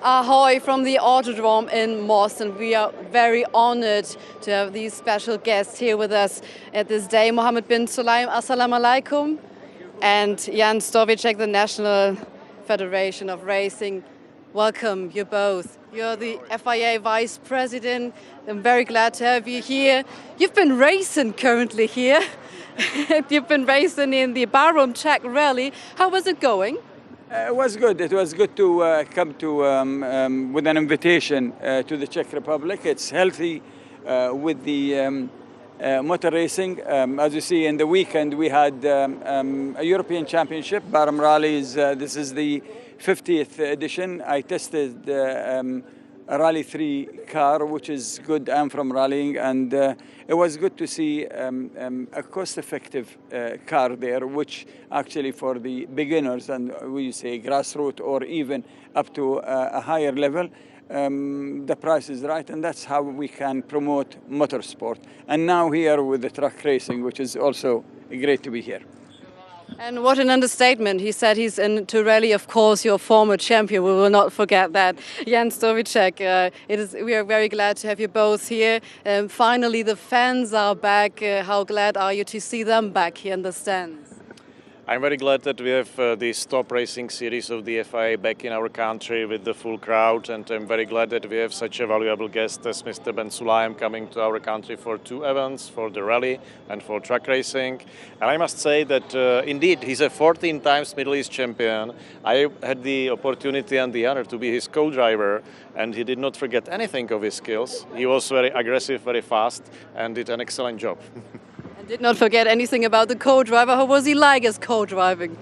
Ahoy from the Autodrome in Moss, and we are very honored to have these special guests here with us at this day. Mohammed bin Sulaim, assalamu alaikum, and Jan Stovicek, the National Federation of Racing. Welcome, you both. You're the FIA Vice President. I'm very glad to have you here. You've been racing currently here. You've been racing in the Bahrain Czech Rally. How was it going? It was good. It was good to come to with an invitation to the Czech Republic. It's healthy with the motor racing. As you see, in the weekend we had a European Championship. Bahrain Rally this is the 50th edition. I tested a Rally 3 car, which is good. I'm from rallying, and it was good to see a cost-effective car there, which actually for the beginners and we say grassroots or even up to a higher level, the price is right, and that's how we can promote motorsport. And now here with the truck racing, which is also great to be here. And what an understatement. He said he's into rally, of course, your former champion. We will not forget that. Jan Stovicek, we are very glad to have you both here. Finally, the fans are back. How glad are you to see them back here in the stands? I'm very glad that we have this top racing series of the FIA back in our country with the full crowd, and I'm very glad that we have such a valuable guest as Mr. Ben Sulaim coming to our country for two events, for the rally and for truck racing. And I must say that indeed he's a 14 times Middle East champion. I had the opportunity and the honor to be his co-driver, and he did not forget anything of his skills. He was very aggressive, very fast, and did an excellent job. Did not forget anything about the co-driver. How was he like as co-driving?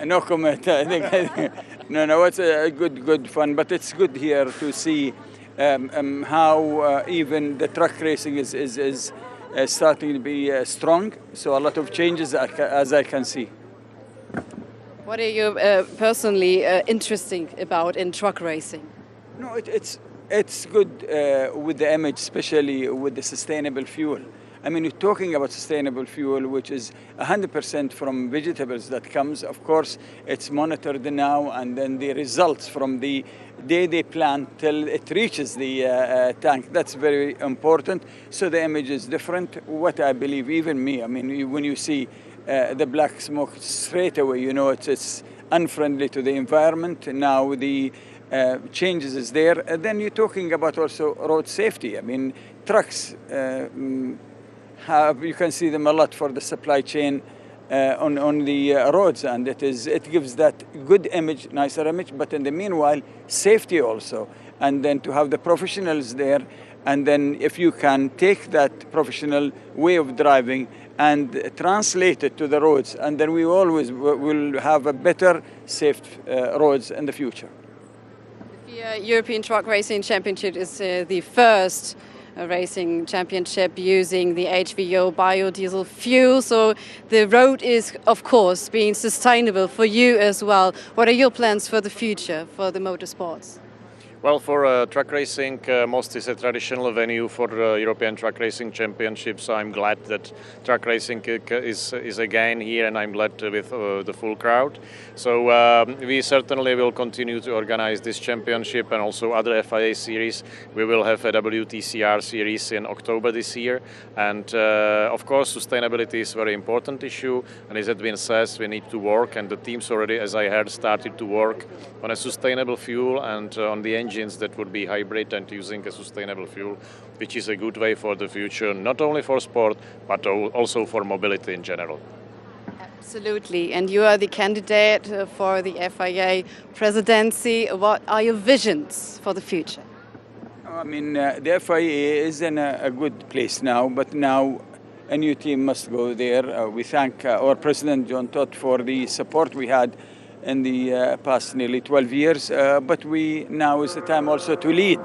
No comment. I think no. It's a good fun, but it's good here to see how even the truck racing is starting to be strong. So a lot of changes as I can see. What are you personally interested about in truck racing? No, it's good with the image, especially with the sustainable fuel. I mean, you're talking about sustainable fuel, which is 100% from vegetables that comes. Of course, it's monitored now, and then the results from the day they plant till it reaches the tank. That's very important. So the image is different. What I believe, even me, I mean, when you see the black smoke straight away, you know it's unfriendly to the environment. Now the changes is there. And then you're talking about also road safety. I mean, trucks. You can see them a lot for the supply chain on the roads, and it gives that good image, nicer image, but in the meanwhile, safety also. And then to have the professionals there, and then if you can take that professional way of driving and translate it to the roads, and then we always will have a better, safe roads in the future. The European Truck Racing Championship is the first racing championship using the HVO biodiesel fuel. So the road is, of course, being sustainable for you as well. What are your plans for the future for the motorsports? Well, for truck racing, Most is a traditional venue for European Truck Racing Championship, so I'm glad that truck racing is again here, and I'm glad with the full crowd. So we certainly will continue to organize this championship and also other FIA series. We will have a WTCR series in October this year, and of course sustainability is a very important issue, and as it has been said, we need to work, and the teams already, as I heard, started to work on a sustainable fuel and on the engines that would be hybrid and using a sustainable fuel, which is a good way for the future, not only for sport, but also for mobility in general. Absolutely. And you are the candidate for the FIA presidency. What are your visions for the future? I mean, the FIA is in a good place now, but now a new team must go there. We thank our President John Todt for the support we had in the past nearly 12 years, but now is the time also to lead.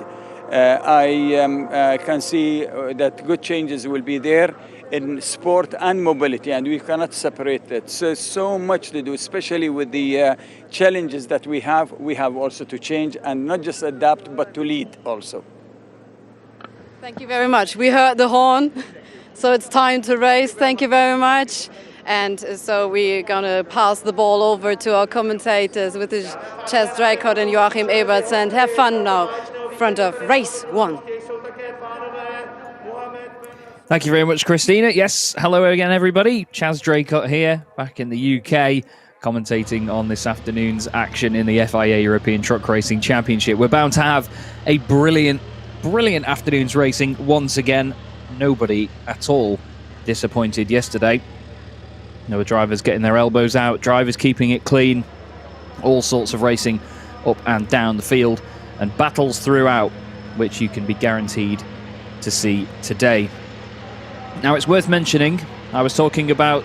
I can see that good changes will be there in sport and mobility, and we cannot separate it. So much to do, especially with the challenges that we have also to change and not just adapt, but to lead also. Thank you very much. We heard the horn, so it's time to race. Thank you very much. And so we're going to pass the ball over to our commentators with Chas Draycott and Joachim Eberts, and have fun now in front of race 1. Thank you very much, Christina. Yes, hello again, everybody. Chas Draycott here, back in the UK, commentating on this afternoon's action in the FIA European Truck Racing Championship. We're bound to have a brilliant afternoon's racing once again. Nobody at all disappointed yesterday. No drivers getting their elbows out, drivers keeping it clean, all sorts of racing up and down the field, and battles throughout, which you can be guaranteed to see today. Now, it's worth mentioning, I was talking about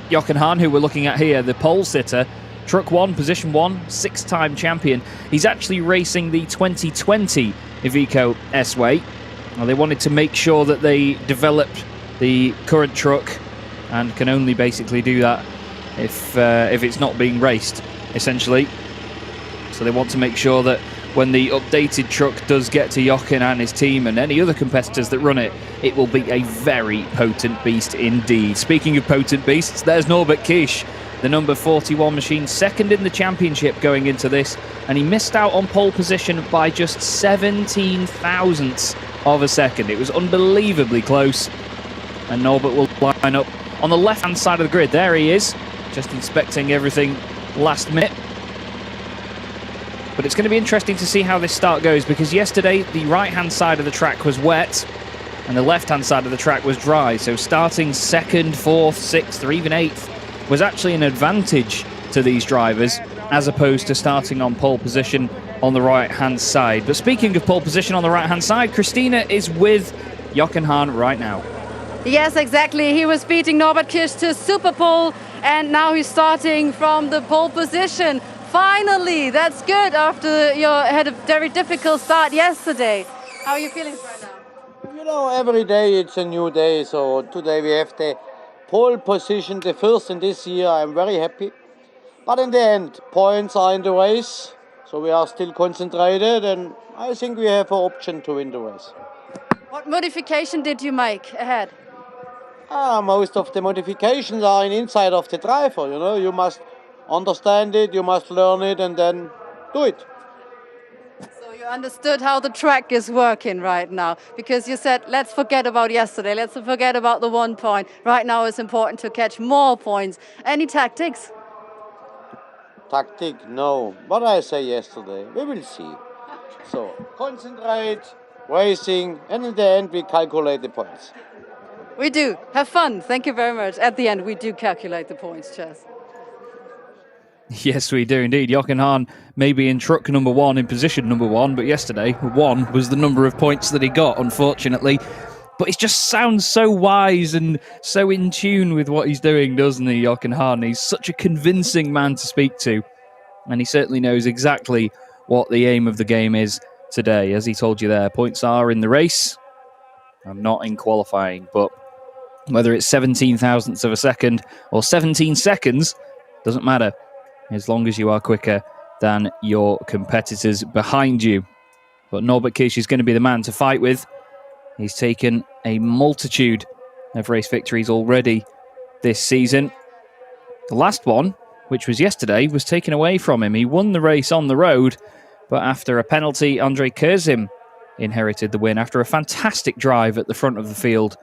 Jochen Hahn, who we're looking at here, the pole sitter, Truck 1, Position 1, 6-time champion. He's actually racing the 2020 Iveco S-Way. Well, they wanted to make sure that they developed the current truck, and can only basically do that if it's not being raced, essentially. So they want to make sure that when the updated truck does get to Jochen and his team and any other competitors that run it, it will be a very potent beast indeed. Speaking of potent beasts, there's Norbert Kisch, the number 41 machine, second in the championship going into this, and he missed out on pole position by just 17 thousandths of a second. It was unbelievably close, and Norbert will line up on the left-hand side of the grid. There he is, just inspecting everything last minute. But it's going to be interesting to see how this start goes, because yesterday the right-hand side of the track was wet and the left-hand side of the track was dry. So starting 2nd, 4th, 6th or even 8th was actually an advantage to these drivers, as opposed to starting on pole position on the right-hand side. But speaking of pole position on the right-hand side, Christina is with Jochen Hahn right now. Yes, exactly. He was beating Norbert Kisch to super pole, and now he's starting from the pole position. Finally, that's good after you had a very difficult start yesterday. How are you feeling right now? You know, every day it's a new day. So today we have the pole position, the first in this year. I'm very happy. But in the end, points are in the race. So we are still concentrated, and I think we have an option to win the race. What modification did you make ahead? Most of the modifications are inside of the driver. You know, you must understand it, you must learn it, and then do it. So you understood how the track is working right now, because you said, let's forget about yesterday, let's forget about the 1 point. Right now it's important to catch more points. Any tactics? Tactic, no. What I say yesterday, we will see. So concentrate, racing, and in the end we calculate the points. We do. Have fun. Thank you very much. At the end we do calculate the points, Chas. Yes, we do indeed. Jochen Hahn may be in truck number 1, in position number 1, but yesterday 1 was the number of points that he got, unfortunately. But he just sounds so wise and so in tune with what he's doing, doesn't he, Jochen Hahn? He's such a convincing man to speak to, and he certainly knows exactly what the aim of the game is today. As he told you there, points are in the race and not in qualifying, but whether it's 17 thousandths of a second or 17 seconds, doesn't matter, as long as you are quicker than your competitors behind you. But Norbert Kisch is going to be the man to fight with. He's taken a multitude of race victories already this season. The last one, which was yesterday, was taken away from him. He won the race on the road, but after a penalty, Andre Kurzim inherited the win after a fantastic drive at the front of the field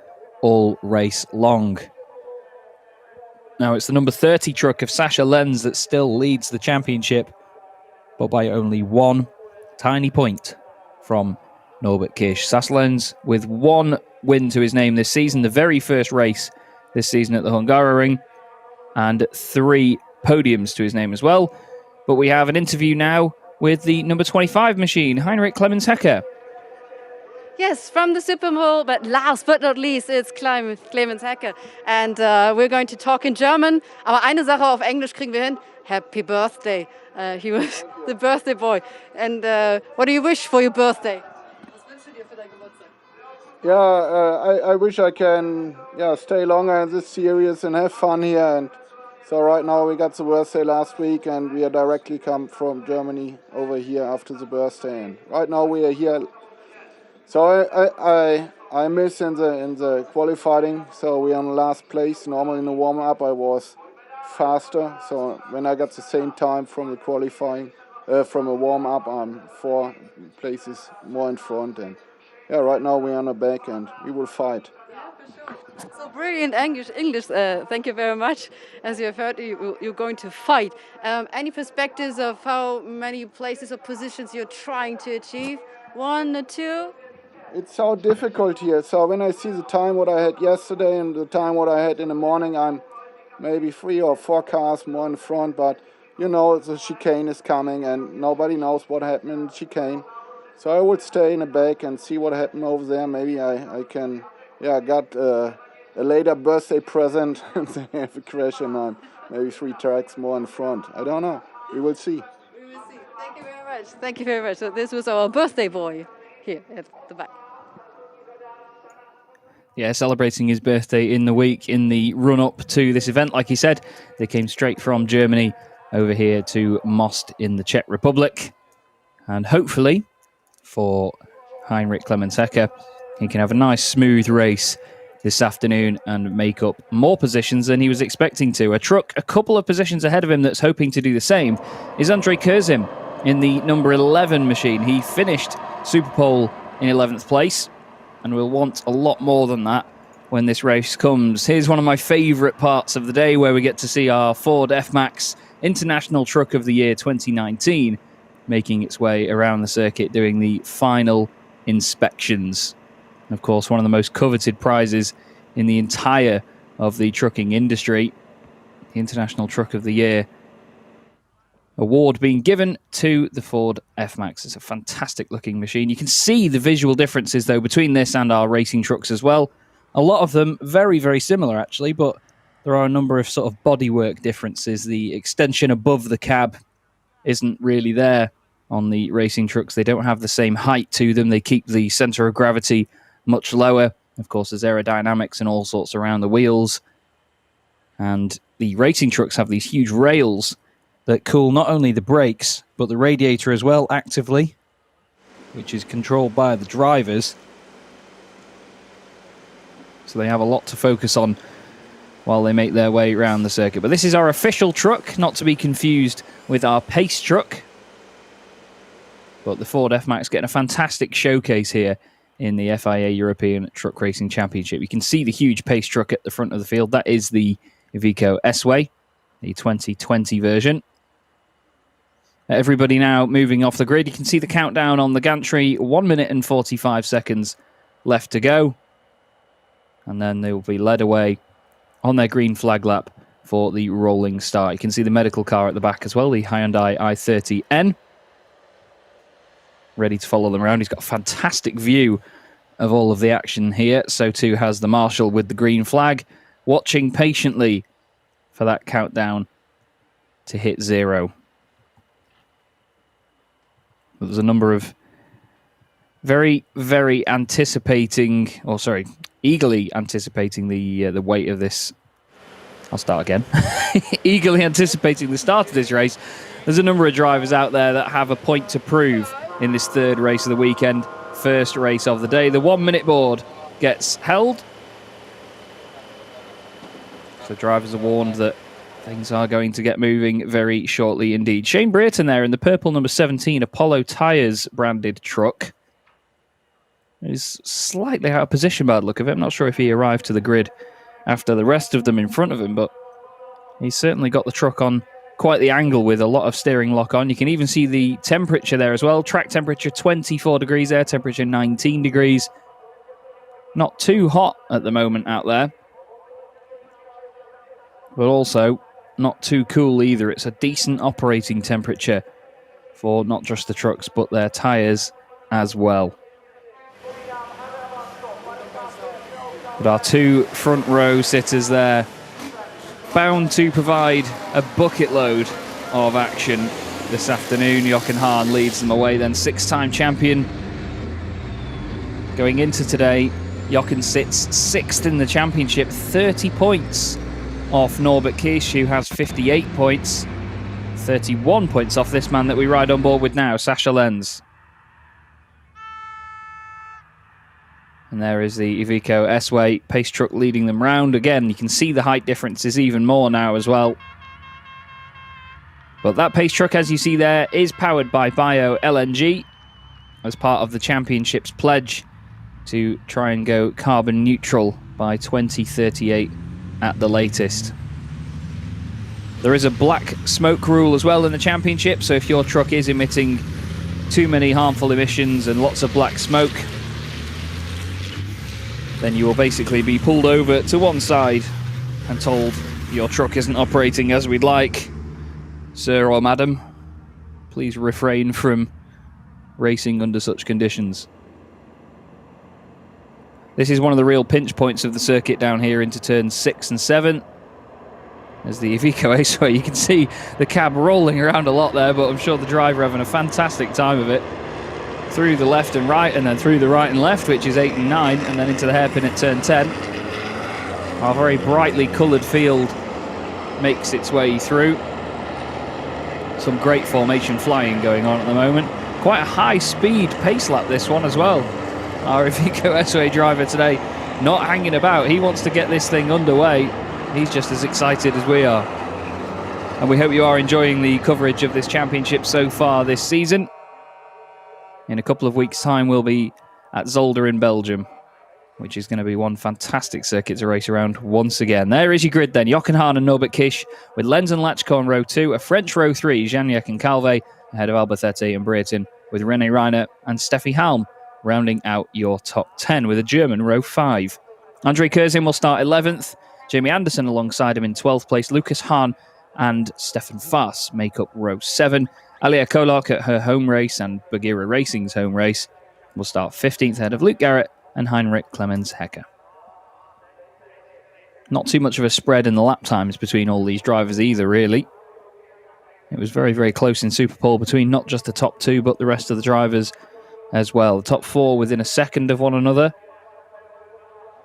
all race long. Now it's the number 30 truck of Sascha Lenz that still leads the championship, but by only 1 tiny point from Norbert Kisch. Sascha Lenz with 1 win to his name this season, the very first race this season at the Hungaroring, and 3 podiums to his name as well. But we have an interview now with the number 25 machine, Heinrich Clemens Hecker. Yes, from the Super Bowl, but last but not least, it's Clemens Hecker. And we're going to talk in German. Aber eine Sache auf Englisch kriegen wir hin. Happy birthday. He was the birthday boy. And what do you wish for your birthday? Was wünschst du dir für deinen Geburtstag? Yeah, I wish I can stay longer in this series and have fun here. And so right now we got the birthday last week, and we are directly come from Germany over here after the birthday. And right now we are here. So I miss in the qualifying, so we are on last place. Normally in the warm-up I was faster, so when I got the same time from the qualifying, from a warm-up, I'm 4 places more in front. And yeah, right now we're on the back and we will fight. So brilliant English. Thank you very much. As you have heard, you're going to fight. Any perspectives of how many places or positions you're trying to achieve? 1 or 2? It's so difficult here. So when I see the time what I had yesterday and the time what I had in the morning, I'm maybe 3 or 4 cars more in front. But you know the chicane is coming and nobody knows what happened in the chicane. So I would stay in the back and see what happened over there. Maybe I can, got a later birthday present and they have a crash and I'm maybe 3 tracks more in front. I don't know. We will see. We will see. Thank you very much. Thank you very much. So this was our birthday boy here at the back. Yeah, celebrating his birthday in the week in the run-up to this event. Like he said, they came straight from Germany over here to Most in the Czech Republic. And hopefully, for Heinrich Clemens-Hecker, he can have a nice, smooth race this afternoon and make up more positions than he was expecting to. A truck a couple of positions ahead of him that's hoping to do the same is Andrei Kurzim in the number 11 machine. He finished Superpole in 11th place and will want a lot more than that when this race comes. Here's one of my favourite parts of the day where we get to see our Ford F-Max International Truck of the Year 2019 making its way around the circuit doing the final inspections. Of course, one of the most coveted prizes in the entire of the trucking industry, the International Truck of the Year award being given to the Ford F-Max. It's a fantastic looking machine. You can see the visual differences though between this and our racing trucks as well. A lot of them very, very similar actually, but there are a number of sort of bodywork differences. The extension above the cab isn't really there on the racing trucks. They don't have the same height to them. They keep the center of gravity much lower. Of course, there's aerodynamics and all sorts around the wheels. And the racing trucks have these huge rails that cool not only the brakes, but the radiator as well actively, which is controlled by the drivers. So they have a lot to focus on while they make their way around the circuit. But this is our official truck, not to be confused with our pace truck. But the Ford F-Max getting a fantastic showcase here in the FIA European Truck Racing Championship. You can see the huge pace truck at the front of the field. That is the Iveco S-Way, the 2020 version. Everybody now moving off the grid. You can see the countdown on the gantry. 1 minute and 45 seconds left to go. And then they will be led away on their green flag lap for the rolling start. You can see the medical car at the back as well, the Hyundai i30N. Ready to follow them around. He's got a fantastic view of all of the action here. So too has the marshal with the green flag, watching patiently for that countdown to hit 0. There's a number of eagerly anticipating the weight of this. I'll start again. Eagerly anticipating the start of this race. There's a number of drivers out there that have a point to prove in this third race of the weekend, first race of the day. The 1 minute board gets held. So drivers are warned that things are going to get moving very shortly indeed. Shane Brereton there in the purple number 17 Apollo Tyres branded truck. He's slightly out of position by the look of it. I'm not sure if he arrived to the grid after the rest of them in front of him, but he's certainly got the truck on quite the angle with a lot of steering lock on. You can even see the temperature there as well. Track temperature 24 degrees, air temperature 19 degrees. Not too hot at the moment out there, but also not too cool either. It's a decent operating temperature for not just the trucks, but their tyres as well. But our two front row sitters there, bound to provide a bucket load of action this afternoon. Jochen Hahn leads them away then, 6-time champion. Going into today, Jochen sits 6th in the championship, 30 points off Norbert Kisch, who has 58 points. 31 points off this man that we ride on board with now, Sascha Lenz. And there is the Iveco S-Way pace truck leading them round. Again, you can see the height differences even more now as well. But that pace truck, as you see there, is powered by Bio-LNG as part of the championship's pledge to try and go carbon neutral by 2038 at the latest. There is a black smoke rule as well in the championship, so if your truck is emitting too many harmful emissions and lots of black smoke, then you will basically be pulled over to one side and told your truck isn't operating as we'd like. Sir or madam, please refrain from racing under such conditions. This is one of the real pinch points of the circuit down here into turns 6 and 7. As the Iveco Aceway, you can see the cab rolling around a lot there, but I'm sure the driver having a fantastic time of it. Through the left and right, and then through the right and left, which is 8 and 9, and then into the hairpin at turn 10. Our very brightly coloured field makes its way through. Some great formation flying going on at the moment. Quite a high-speed pace lap, this one as well. Our Iveco S-Way driver today not hanging about. He wants to get this thing underway. He's just as excited as we are. And we hope you are enjoying the coverage of this championship so far this season. In a couple of weeks' time, we'll be at Zolder in Belgium, which is going to be one fantastic circuit to race around once again. There is your grid then. Jochen Hahn and Norbert Kisch with Lenz and Lachko in row 2, a French row 3, Janiak and Calvé ahead of Albacete and Brereton, with René Reiner and Steffi Halm rounding out your top 10 with a German row 5. Andre Kurzin will start 11th. Jamie Anderson alongside him in 12th place. Lucas Hahn and Stefan Faas make up row 7. Alia Kolak at her home race and Bagheera Racing's home race will start 15th ahead of Luke Garrett and Heinrich Clemens Hecker. Not too much of a spread in the lap times between all these drivers either, really. It was very, very close in Superpole between not just the top 2 but the rest of the drivers as well. The top 4 within a second of one another.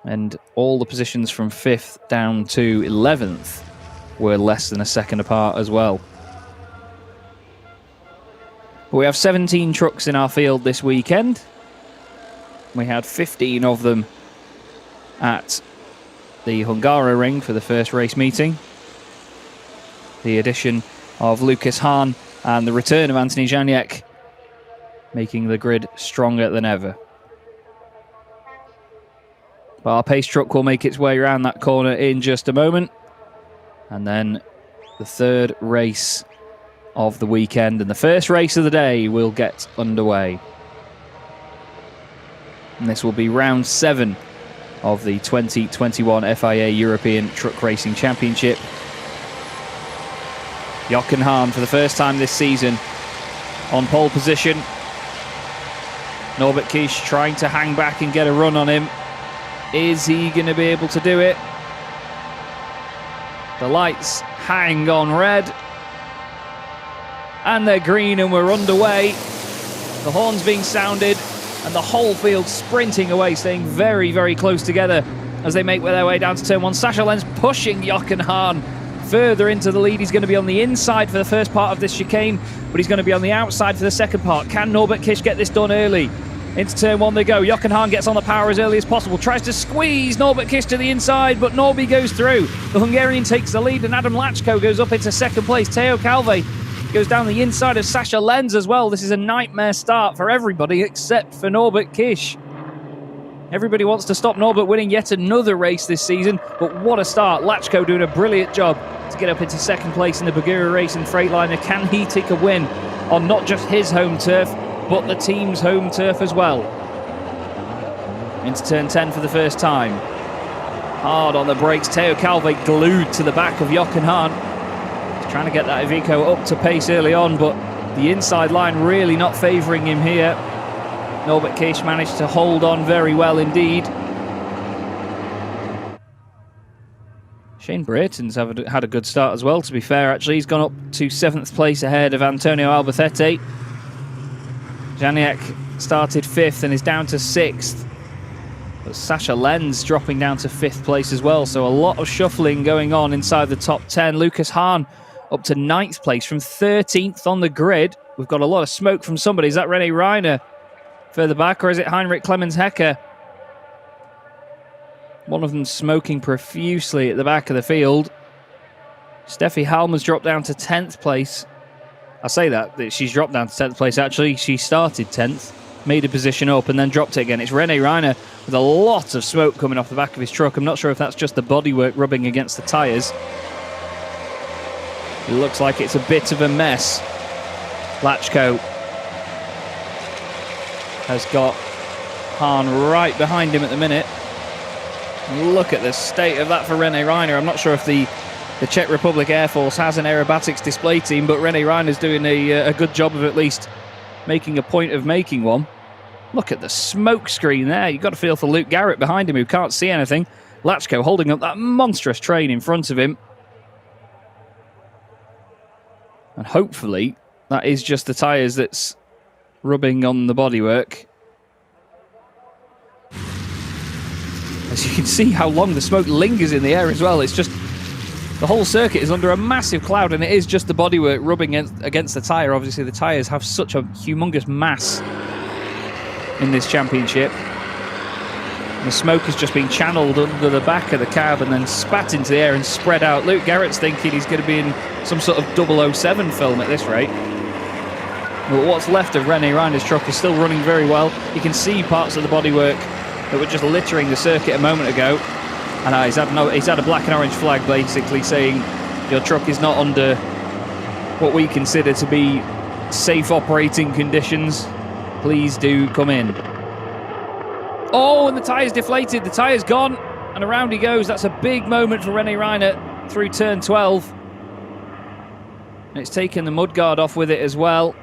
And all the positions from 5th down to 11th were less than a second apart as well. But we have 17 trucks in our field this weekend. We had 15 of them at the Hungaroring for the first race meeting. The addition of Lucas Hahn and the return of Anthony Janiak making the grid stronger than ever. But our pace truck will make its way around that corner in just a moment. And then the third race of the weekend and the first race of the day will get underway. And this will be round 7 of the 2021 FIA European Truck Racing Championship. Jochen Hahn for the first time this season on pole position. Norbert Kisch trying to hang back and get a run on him. Is he going to be able to do it? The lights hang on red. And they're green and we're underway. The horn's being sounded and the whole field sprinting away, staying very, very close together as they make their way down to turn 1. Sascha Lenz pushing Jochen Hahn further into the lead. He's going to be on the inside for the first part of this chicane, but he's going to be on the outside for the second part. Can Norbert Kisch get this done early? Into turn 1 they go. Jochen Hahn gets on the power as early as possible. Tries to squeeze Norbert Kisch to the inside, but Norby goes through. The Hungarian takes the lead and Adam Lachko goes up into second place. Teo Calvé goes down the inside of Sascha Lenz as well. This is a nightmare start for everybody except for Norbert Kisch. Everybody wants to stop Norbert winning yet another race this season, but what a start. Lachko doing a brilliant job to get up into second place in the Bagheera Racing Freightliner. Can he take a win on not just his home turf, but the team's home turf as well? Into turn 10 for the first time. Hard on the brakes. Teo Calvé glued to the back of Jochen Hahn. He's trying to get that Iveco up to pace early on, but the inside line really not favouring him here. Norbert Kisch managed to hold on very well indeed. Shane Brereton's had a good start as well, to be fair, actually. He's gone up to 7th place ahead of Antonio Albacete. Janiak started 5th and is down to 6th. But Sascha Lenz dropping down to 5th place as well, so a lot of shuffling going on inside the top 10. Lucas Hahn up to 9th place from 13th on the grid. We've got a lot of smoke from somebody. Is that René Reiner further back, or is it Heinrich Clemens Hecker? One of them smoking profusely at the back of the field. Steffi Halm has dropped down to 10th place. I say that she's dropped down to 10th place, actually. She started 10th, made a position up, and then dropped it again. It's René Reiner with a lot of smoke coming off the back of his truck. I'm not sure if that's just the bodywork rubbing against the tyres. It looks like it's a bit of a mess. Lachko has got Hahn right behind him at the minute. Look at the state of that for René Reiner. I'm not sure if the Czech Republic Air Force has an aerobatics display team, but René Reiner's doing a good job of at least making a point of making one. Look at the smoke screen there. You've got to feel for Luke Garrett behind him who can't see anything. Lachko holding up that monstrous train in front of him. And hopefully that is just the tyres that's rubbing on the bodywork. As you can see how long the smoke lingers in the air as well. It's just, the whole circuit is under a massive cloud, and it is just the bodywork rubbing against the tyre. Obviously the tyres have such a humongous mass in this championship. And the smoke is just being channeled under the back of the cab and then spat into the air and spread out. Luke Garrett's thinking he's going to be in some sort of 007 film at this rate. But what's left of René Reiner's truck is still running very well. You can see parts of the bodywork that were just littering the circuit a moment ago. And he's had a black and orange flag basically saying your truck is not under what we consider to be safe operating conditions. Please do come in. Oh, and the tyre's deflated. The tyre's gone. And around he goes. That's a big moment for René Reiner through turn 12. And it's taken the mudguard off with it as well.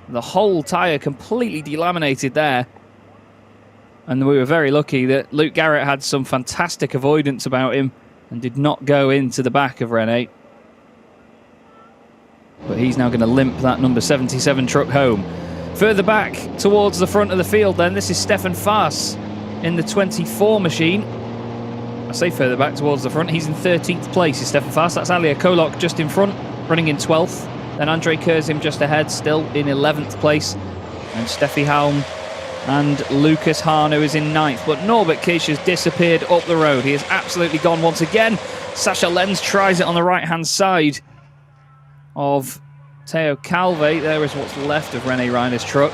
The whole tyre completely delaminated there. And we were very lucky that Luke Garrett had some fantastic avoidance about him and did not go into the back of René. But he's now going to limp that number 77 truck home. Further back towards the front of the field then, this is Stefan Faas in the 24 machine. I say further back towards the front, he's in 13th place, is Stefan Faas. That's Alia Kolok just in front, running in 12th. Then Andre Kurzim just ahead, still in 11th place. And Steffi Halm and Lucas Hahn, who is in 9th. But Norbert Kish has disappeared up the road. He has absolutely gone once again. Sasha Lenz tries it on the right-hand side of Theo Calve. There is what's left of René Reiner's truck.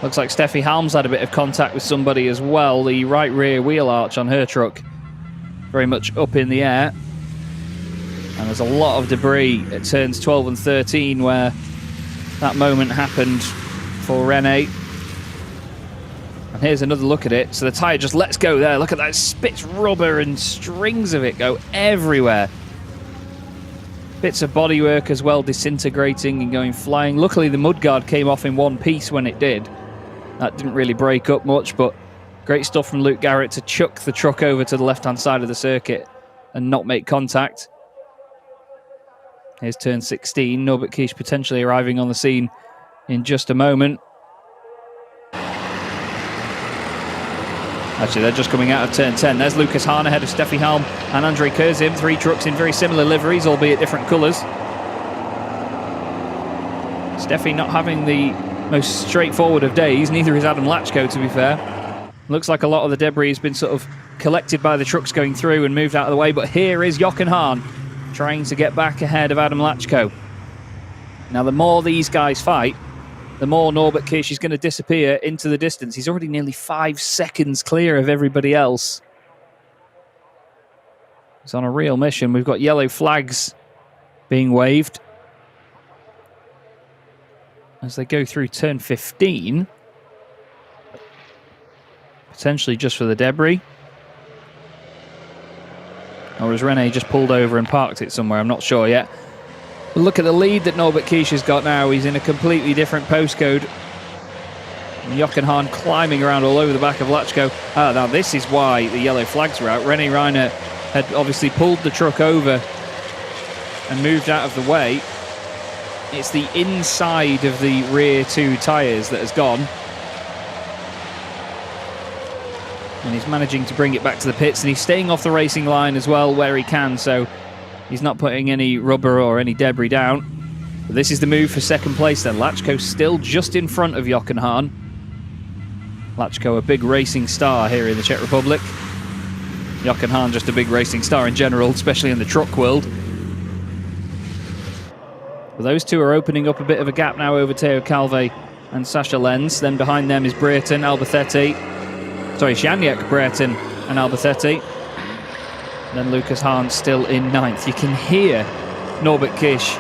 Looks like Steffi Halm's had a bit of contact with somebody as well. The right rear wheel arch on her truck very much up in the air. And there's a lot of debris at turns 12 and 13 where that moment happened for René. And here's another look at it. So the tyre just lets go there. Look at that, spits rubber and strings of it go everywhere. Bits of bodywork as well disintegrating and going flying. Luckily the mudguard came off in one piece when it did. That didn't really break up much, but great stuff from Luke Garrett to chuck the truck over to the left-hand side of the circuit and not make contact. Here's turn 16. Norbert Kish potentially arriving on the scene in just a moment. Actually, they're just coming out of turn 10. There's Lucas Hahn ahead of Steffi Halm and Andre Kurzim. Three trucks in very similar liveries, albeit different colours. Steffi not having the most straightforward of days. Neither is Adam Lachko, to be fair. Looks like a lot of the debris has been sort of collected by the trucks going through and moved out of the way. But here is Jochen Hahn trying to get back ahead of Adam Lachko. Now, the more these guys fight, the more Norbert Kish is going to disappear into the distance. He's already nearly 5 seconds clear of everybody else. He's on a real mission. We've got yellow flags being waved as they go through turn 15. Potentially just for the debris. Or has René just pulled over and parked it somewhere? I'm not sure yet. But look at the lead that Norbert Kish has got now. He's in a completely different postcode. And Jochen Hahn climbing around all over the back of Lachko. Now this is why the yellow flags were out. René Reiner had obviously pulled the truck over and moved out of the way. It's the inside of the rear two tyres that has gone. And he's managing to bring it back to the pits, and he's staying off the racing line as well where he can, so he's not putting any rubber or any debris down. But this is the move for second place then. Lachko still just in front of Jochen Hahn. Lachko, a big racing star here in the Czech Republic. Jochen Hahn, just a big racing star in general, especially in the truck world. But those two are opening up a bit of a gap now over Theo Calvé and Sasha Lenz. Then behind them is Brereton, Albacete. Sorry, Janiak, Brereton and Albacete. Then Lucas Hahn still in 9th. You can hear Norbert Kish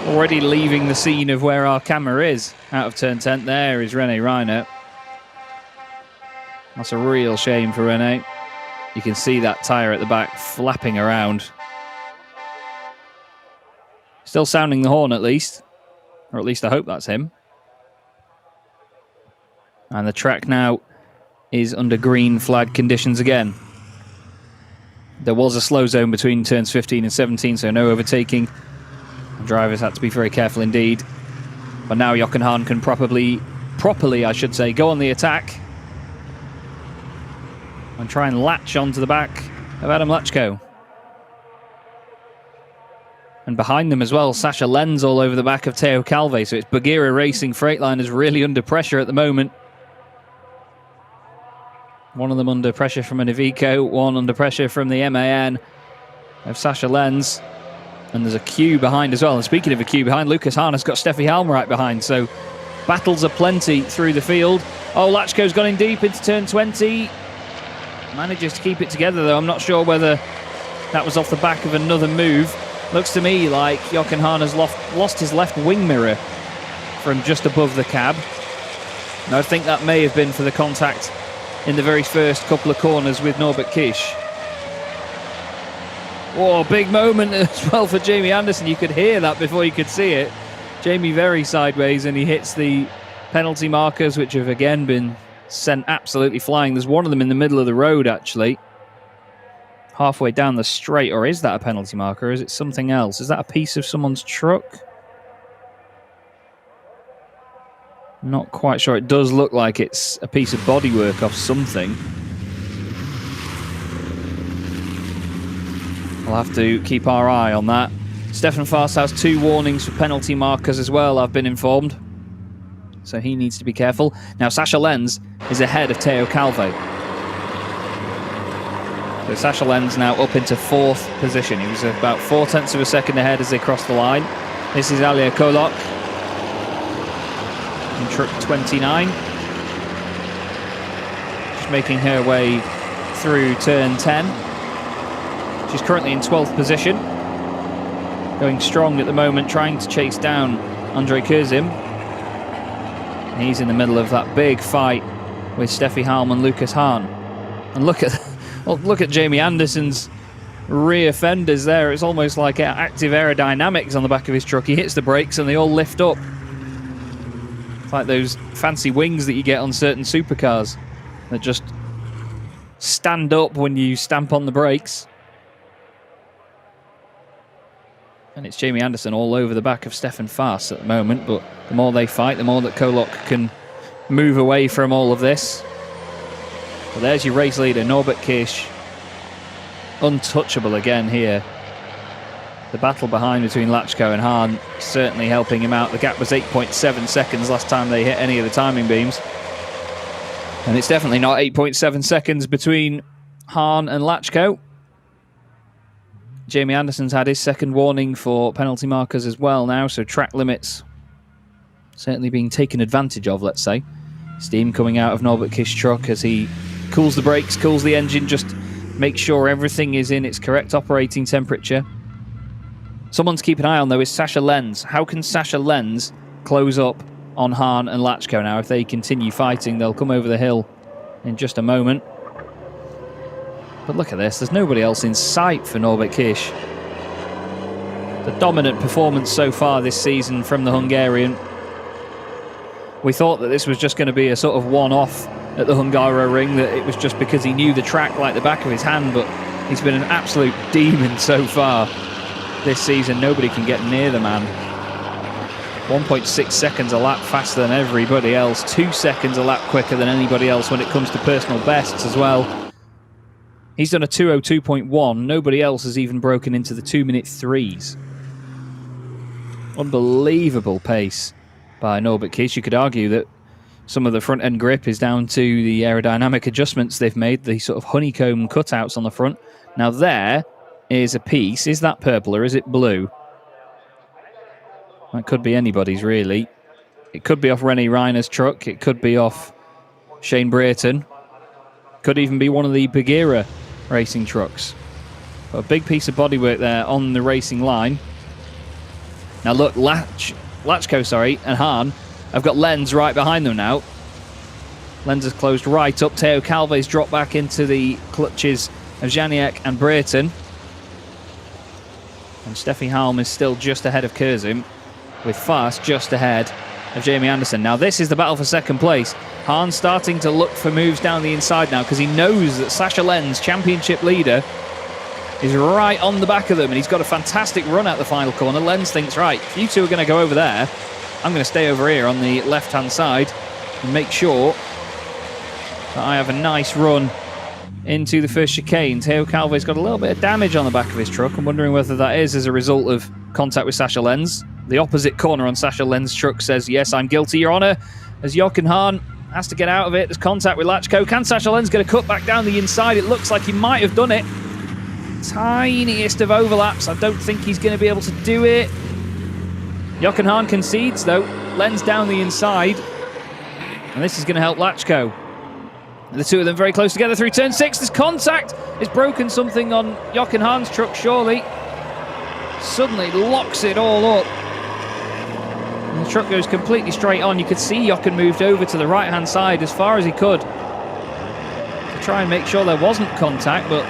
already leaving the scene of where our camera is. Out of turn 10, there is René Reiner. That's a real shame for René. You can see that tyre at the back flapping around. Still sounding the horn at least. Or at least I hope that's him. And the track now is under green flag conditions again. There was a slow zone between turns 15 and 17, so no overtaking. The drivers had to be very careful indeed. But now Jochen Hahn can properly, I should say, go on the attack and try and latch onto the back of Adam Lachko. And behind them as well, Sasha Lenz all over the back of Theo Calvé. So it's Bagheera Racing Freightliners really under pressure at the moment. One of them under pressure from an Iveco, one under pressure from the MAN of Sasha Lenz. And there's a queue behind as well. And speaking of a queue behind, Lucas Hahn has got Steffi Halm right behind. So battles are plenty through the field. Oh, Lachko's gone in deep into turn 20. Manages to keep it together, though. I'm not sure whether that was off the back of another move. Looks to me like Jochen Hahn has lost his left wing mirror from just above the cab. And I think that may have been for the contact in the very first couple of corners with Norbert Kish. Oh, big moment as well for Jamie Anderson. You could hear that before you could see it. Jamie very sideways, and he hits the penalty markers, which have again been sent absolutely flying. There's one of them in the middle of the road, actually. Halfway down the straight. Or is that a penalty marker, or is it something else? Is that a piece of someone's truck? Not quite sure. It does look like it's a piece of bodywork off something. We'll have to keep our eye on that. Stefan Faas has 2 warnings for penalty markers as well, I've been informed. So he needs to be careful. Now Sasha Lenz is ahead of Theo Calvé. So Sasha Lenz now up into 4th position. He was about 0.4 of a second ahead as they crossed the line. This is Alia Kolok in truck 29. Just making her way through turn 10. She's currently in 12th position. Going strong at the moment, trying to chase down Andre Kurzim. He's in the middle of that big fight with Steffi Halm and Lucas Hahn. And look at Jamie Anderson's rear fenders there. It's almost like active aerodynamics on the back of his truck. He hits the brakes and they all lift up. It's like those fancy wings that you get on certain supercars that just stand up when you stamp on the brakes. And it's Jamie Anderson all over the back of Stefan Faas at the moment, but the more they fight, the more that Kolok can move away from all of this. But there's your race leader, Norbert Kish. Untouchable again here. The battle behind between Lachko and Hahn certainly helping him out. The gap was 8.7 seconds last time they hit any of the timing beams. And it's definitely not 8.7 seconds between Hahn and Lachko. Jamie Anderson's had his 2nd warning for penalty markers as well now, so track limits certainly being taken advantage of, let's say. Steam coming out of Norbert Kish's truck as he cools the brakes, cools the engine, just make sure everything is in its correct operating temperature. Someone to keep an eye on, though, is Sasha Lenz. How can Sasha Lenz close up on Hahn and Lachko now? If they continue fighting, they'll come over the hill in just a moment. But look at this, there's nobody else in sight for Norbert Kish. The dominant performance so far this season from the Hungarian. We thought that this was just going to be a sort of one-off at the Hungaroring, that it was just because he knew the track like the back of his hand, but he's been an absolute demon so far this season. Nobody can get near the man. 1.6 seconds a lap faster than everybody else, 2 seconds a lap quicker than anybody else when it comes to personal bests as well. He's done a 2:02.1. Nobody else has even broken into the 2-minute 3s. Unbelievable pace by Norbert Kish. You could argue that some of the front end grip is down to the aerodynamic adjustments they've made, the sort of honeycomb cutouts on the front. Now there is a piece. Is that purple or is it blue? That could be anybody's, really. It could be off Rennie Reiner's truck. It could be off Shane Brayton. Could even be one of the Bagheera racing trucks. But a big piece of bodywork there on the racing line. Now look, Lachko, and Hahn have got Lenz right behind them now. Lenz has closed right up. Teo Calve's dropped back into the clutches of Janiak and Brayton. And Steffi Halm is still just ahead of Kurzim, with Fast just ahead of Jamie Anderson. Now this is the battle for second place. Hahn starting to look for moves down the inside now because he knows that Sasha Lenz, championship leader, is right on the back of them, and he's got a fantastic run out the final corner. Lenz thinks, right, if you two are going to go over there, I'm going to stay over here on the left-hand side and make sure that I have a nice run into the first chicane. Teo Calve's got a little bit of damage on the back of his truck. I'm wondering whether that is as a result of contact with Sasha Lenz. The opposite corner on Sasha Lenz's truck says, yes, I'm guilty, Your Honour, as Jochen Hahn has to get out of it. There's contact with Lachko. Can Sasha Lenz get a cut back down the inside? It looks like he might have done it. Tiniest of overlaps. I don't think he's going to be able to do it. Jochen Hahn concedes, though. Lenz down the inside. And this is going to help Lachko. The two of them very close together through turn 6. There's contact. It's broken something on Jochen Hahn's truck, surely. Suddenly locks it all up. And the truck goes completely straight on. You could see Jochen moved over to the right-hand side as far as he could to try and make sure there wasn't contact, but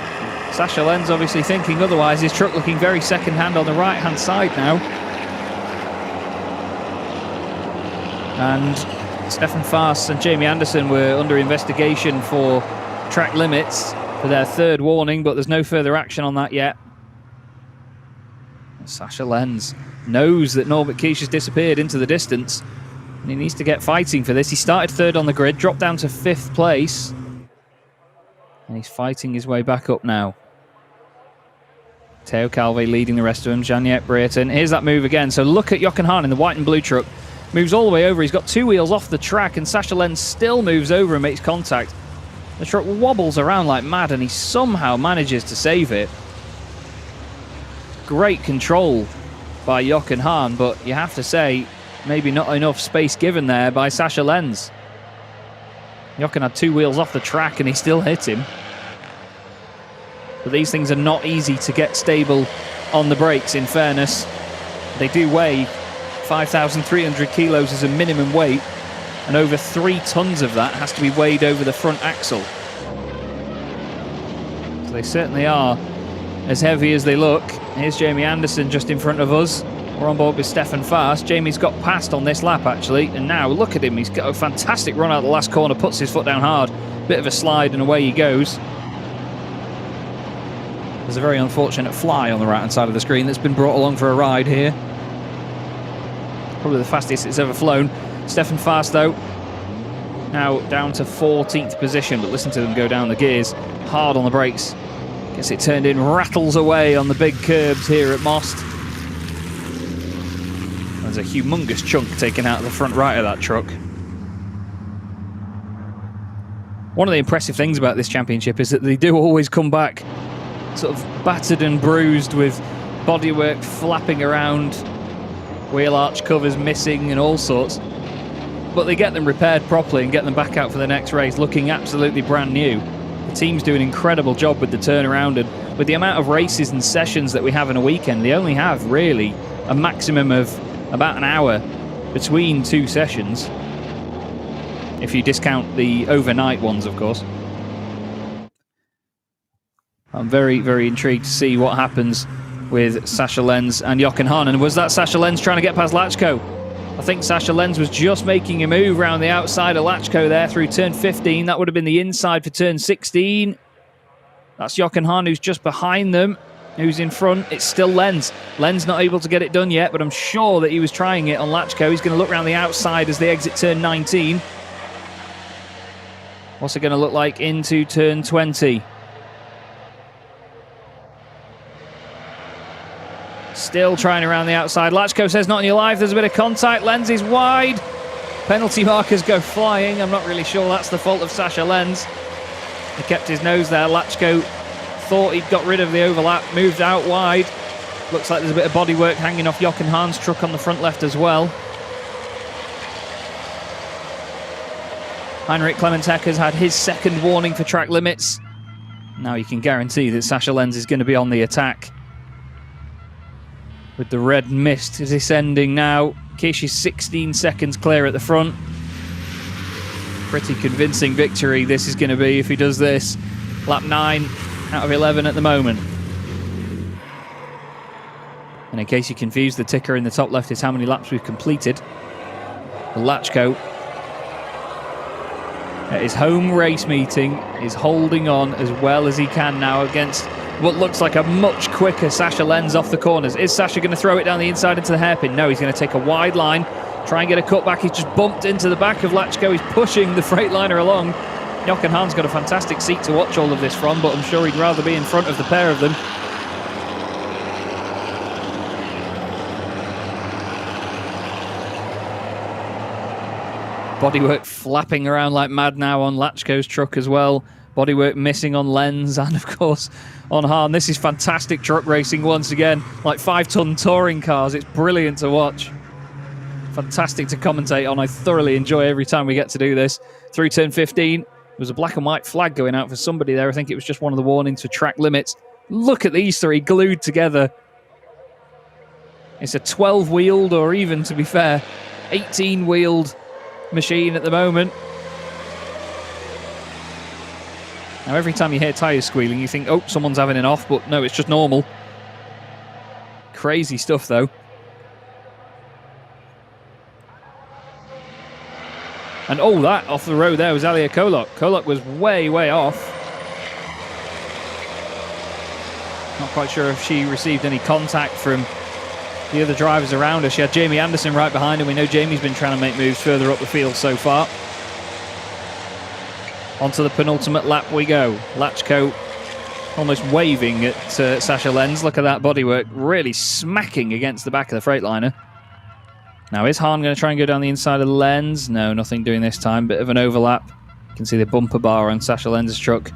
Sasha Lenz obviously thinking otherwise. His truck looking very second-hand on the right-hand side now. And Stefan Faas and Jamie Anderson were under investigation for track limits for their third warning, but there's no further action on that yet. Sasha Lenz knows that Norbert Kiesch has disappeared into the distance, and he needs to get fighting for this. He started third on the grid, dropped down to 5th place, and he's fighting his way back up now. Teo Calve leading the rest of them. Janiak Brayton. Here's that move again. So look at Jochen Hahn in the white and blue truck. Moves all the way over. He's got 2 wheels off the track, and Sasha Lenz still moves over and makes contact. The truck wobbles around like mad, and he somehow manages to save it. Great control by Jochen Hahn, but you have to say, maybe not enough space given there by Sasha Lenz. Jochen had 2 wheels off the track, and he still hit him. But these things are not easy to get stable on the brakes, in fairness. They do weigh 5,300 kilos as a minimum weight, and over 3 tons of that has to be weighed over the front axle. So they certainly are as heavy as they look. Here's Jamie Anderson just in front of us. We're on board with Stefan Faas. Jamie's got past on this lap, actually, and now look at him. He's got a fantastic run out the last corner, puts his foot down hard. Bit of a slide, and away he goes. There's a very unfortunate fly on the right-hand side of the screen that's been brought along for a ride here. Probably the fastest it's ever flown. Stefan Faas, though, now down to 14th position, but listen to them go down the gears. Hard on the brakes. Gets it turned in, rattles away on the big curbs here at Most. There's a humongous chunk taken out of the front right of that truck. One of the impressive things about this championship is that they do always come back sort of battered and bruised, with bodywork flapping around, wheel arch covers missing and all sorts. But they get them repaired properly and get them back out for the next race looking absolutely brand new. The teams do an incredible job with the turnaround, and with the amount of races and sessions that we have in a weekend, they only have really a maximum of about an hour between 2 sessions, if you discount the overnight ones, of course. I'm very, very intrigued to see what happens with Sasha Lenz and Jochen Hahn. And was that Sasha Lenz trying to get past Lachko? I think Sasha Lenz was just making a move around the outside of Lachko there through turn 15. That would have been the inside for turn 16. That's Jochen Hahn, who's just behind them. Who's in front? It's still Lenz. Lenz not able to get it done yet, but I'm sure that he was trying it on Lachko. He's going to look around the outside as they exit turn 19. What's it going to look like into turn 20? Still trying around the outside. Lachko says not in your life. There's a bit of contact. Lenz is wide. Penalty markers go flying. I'm not really sure that's the fault of Sasha Lenz. He kept his nose there. Lachko thought he'd got rid of the overlap, moved out wide. Looks like there's a bit of bodywork hanging off Jochen Hahn's truck on the front left as well. Heinrich Clemens-Hecker's had his second warning for track limits. Now you can guarantee that Sasha Lenz is going to be on the attack. With the red mist descending now. Kishi's 16 seconds clear at the front. Pretty convincing victory this is going to be if he does this. Lap 9 out of 11 at the moment. And in case you're confused, the ticker in the top left is how many laps we've completed. Lachko, at his home race meeting, is holding on as well as he can now against what looks like a much quicker Sasha Lenz off the corners. Is Sasha going to throw it down the inside into the hairpin? No, he's going to take a wide line, try and get a cutback. He's just bumped into the back of Lachko. He's pushing the Freightliner along. Jochen Hahn's got a fantastic seat to watch all of this from, but I'm sure he'd rather be in front of the pair of them. Bodywork flapping around like mad now on Lachko's truck as well. Bodywork missing on Lenz and, of course, on Hahn. This is fantastic truck racing once again. Like 5-ton touring cars. It's brilliant to watch. Fantastic to commentate on. I thoroughly enjoy every time we get to do this. Through turn 15, there was a black and white flag going out for somebody there. I think it was just one of the warnings for track limits. Look at these three glued together. It's a 12-wheeled, or even, to be fair, 18-wheeled machine at the moment. Now every time you hear tyres squealing you think, oh, someone's having an off, but no, it's just normal. Crazy stuff though. And oh, that off the road there was Alia Kolok. Kolok was way off. Not quite sure if she received any contact from the other drivers around her. She had Jamie Anderson right behind her. We know Jamie's been trying to make moves further up the field so far. Onto the penultimate lap we go. Lachko almost waving at Sasha Lenz. Look at that bodywork really smacking against the back of the Freightliner. Now is Hahn going to try and go down the inside of Lenz? No, nothing doing this time. Bit of an overlap. You can see the bumper bar on Sasha Lenz's truck.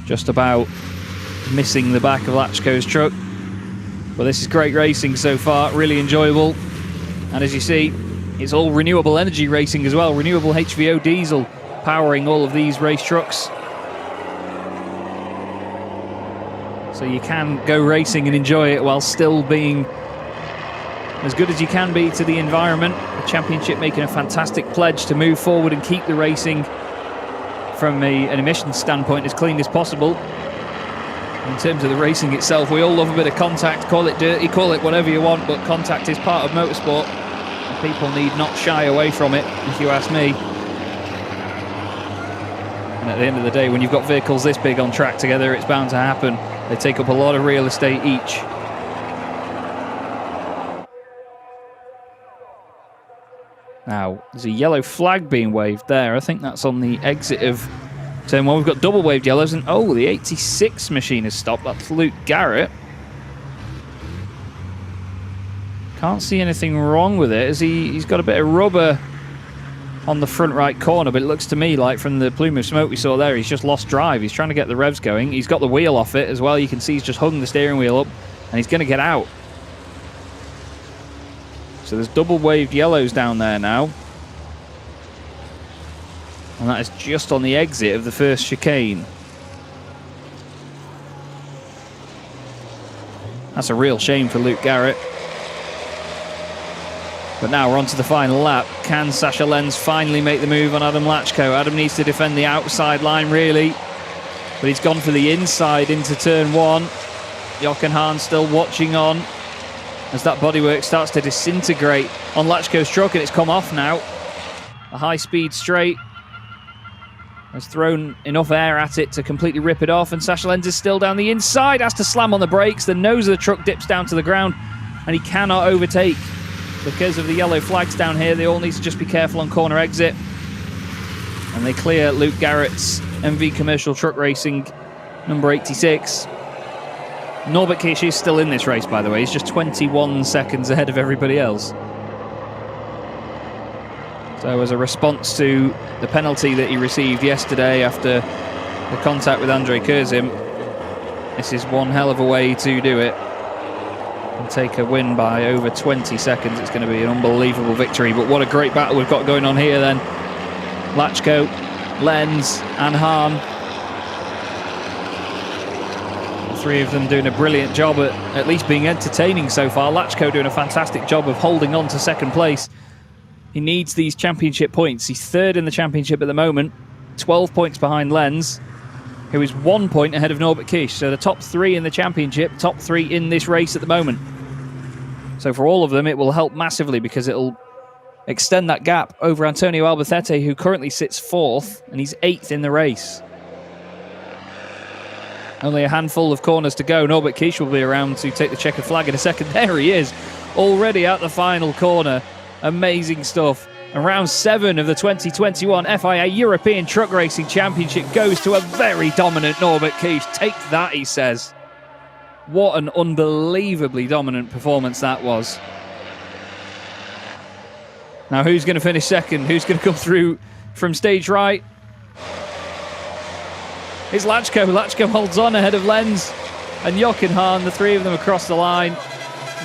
Just about missing the back of Lachko's truck. Well, this is great racing so far. Really enjoyable. And as you see, it's all renewable energy racing as well. Renewable HVO diesel powering all of these race trucks. So you can go racing and enjoy it while still being as good as you can be to the environment. The championship making a fantastic pledge to move forward and keep the racing from an emissions standpoint as clean as possible. In terms of the racing itself, we all love a bit of contact. Call it dirty, call it whatever you want, but contact is part of motorsport. And people need not shy away from it, if you ask me. And at the end of the day, when you've got vehicles this big on track together, it's bound to happen. They take up a lot of real estate each. Now, there's a yellow flag being waved there. I think that's on the exit of turn 1. We've got double waved yellows, and oh, the 86 machine has stopped. That's Luke Garrett. Can't see anything wrong with it, as he's got a bit of rubber on the front right corner, but it looks to me like from the plume of smoke we saw there, he's just lost drive. He's trying to get the revs going. He's got the wheel off it as well. You can see he's just hung the steering wheel up, and he's going to get out. So there's double waved yellows down there now. And that is just on the exit of the first chicane. That's a real shame for Luke Garrett. But now we're on to the final lap. Can Sasha Lenz finally make the move on Adam Lachko? Adam needs to defend the outside line, really. But he's gone for the inside into turn 1. Jochen Hahn still watching on as that bodywork starts to disintegrate on Lachko's truck, and it's come off now. A high-speed straight has thrown enough air at it to completely rip it off, and Sasha Lenz is still down the inside, has to slam on the brakes. The nose of the truck dips down to the ground, and he cannot overtake. Because of the yellow flags down here, they all need to just be careful on corner exit. And they clear Luke Garrett's MV Commercial Truck Racing number 86. Norbert Kish is still in this race, by the way. He's just 21 seconds ahead of everybody else. So as a response to the penalty that he received yesterday after the contact with Andrei Kurzim, this is one hell of a way to do it and take a win by over 20 seconds. It's going to be an unbelievable victory. But what a great battle we've got going on here then. Lachko, Lenz and Hahn. The three of them doing a brilliant job at least being entertaining so far. Lachko doing a fantastic job of holding on to second place. He needs these championship points. He's third in the championship at the moment, 12 points behind Lenz, who is 1 point ahead of Norbert Kish. So the top three in the championship, top three in this race at the moment. So for all of them, it will help massively because it'll extend that gap over Antonio Albacete, who currently sits fourth, and he's eighth in the race. Only a handful of corners to go. Norbert Kish will be around to take the checkered flag in a second. There he is, already at the final corner. Amazing stuff. And round 7 of the 2021 FIA European Truck Racing Championship goes to a very dominant Norbert Kish. Take that, he says. What an unbelievably dominant performance that was. Now, who's going to finish second? Who's going to come through from stage right? It's Lachko. Lachko holds on ahead of Lenz and Jochen Hahn. The three of them across the line.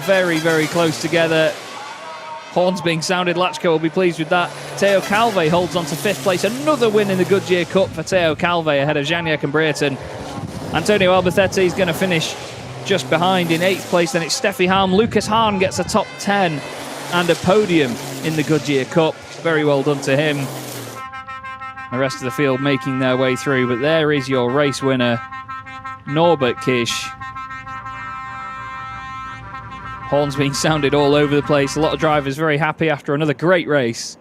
Very, very close together. Horns being sounded. Lachko will be pleased with that. Teo Calve holds on to 5th place. Another win in the Goodyear Cup for Teo Calve ahead of Janiak and Brereton. Antonio Albacete is going to finish just behind in 8th place. Then it's Steffi Halm. Lucas Hahn gets a top 10 and a podium in the Goodyear Cup. Very well done to him. The rest of the field making their way through. But there is your race winner, Norbert Kish. Horns being sounded all over the place. A lot of drivers very happy after another great race.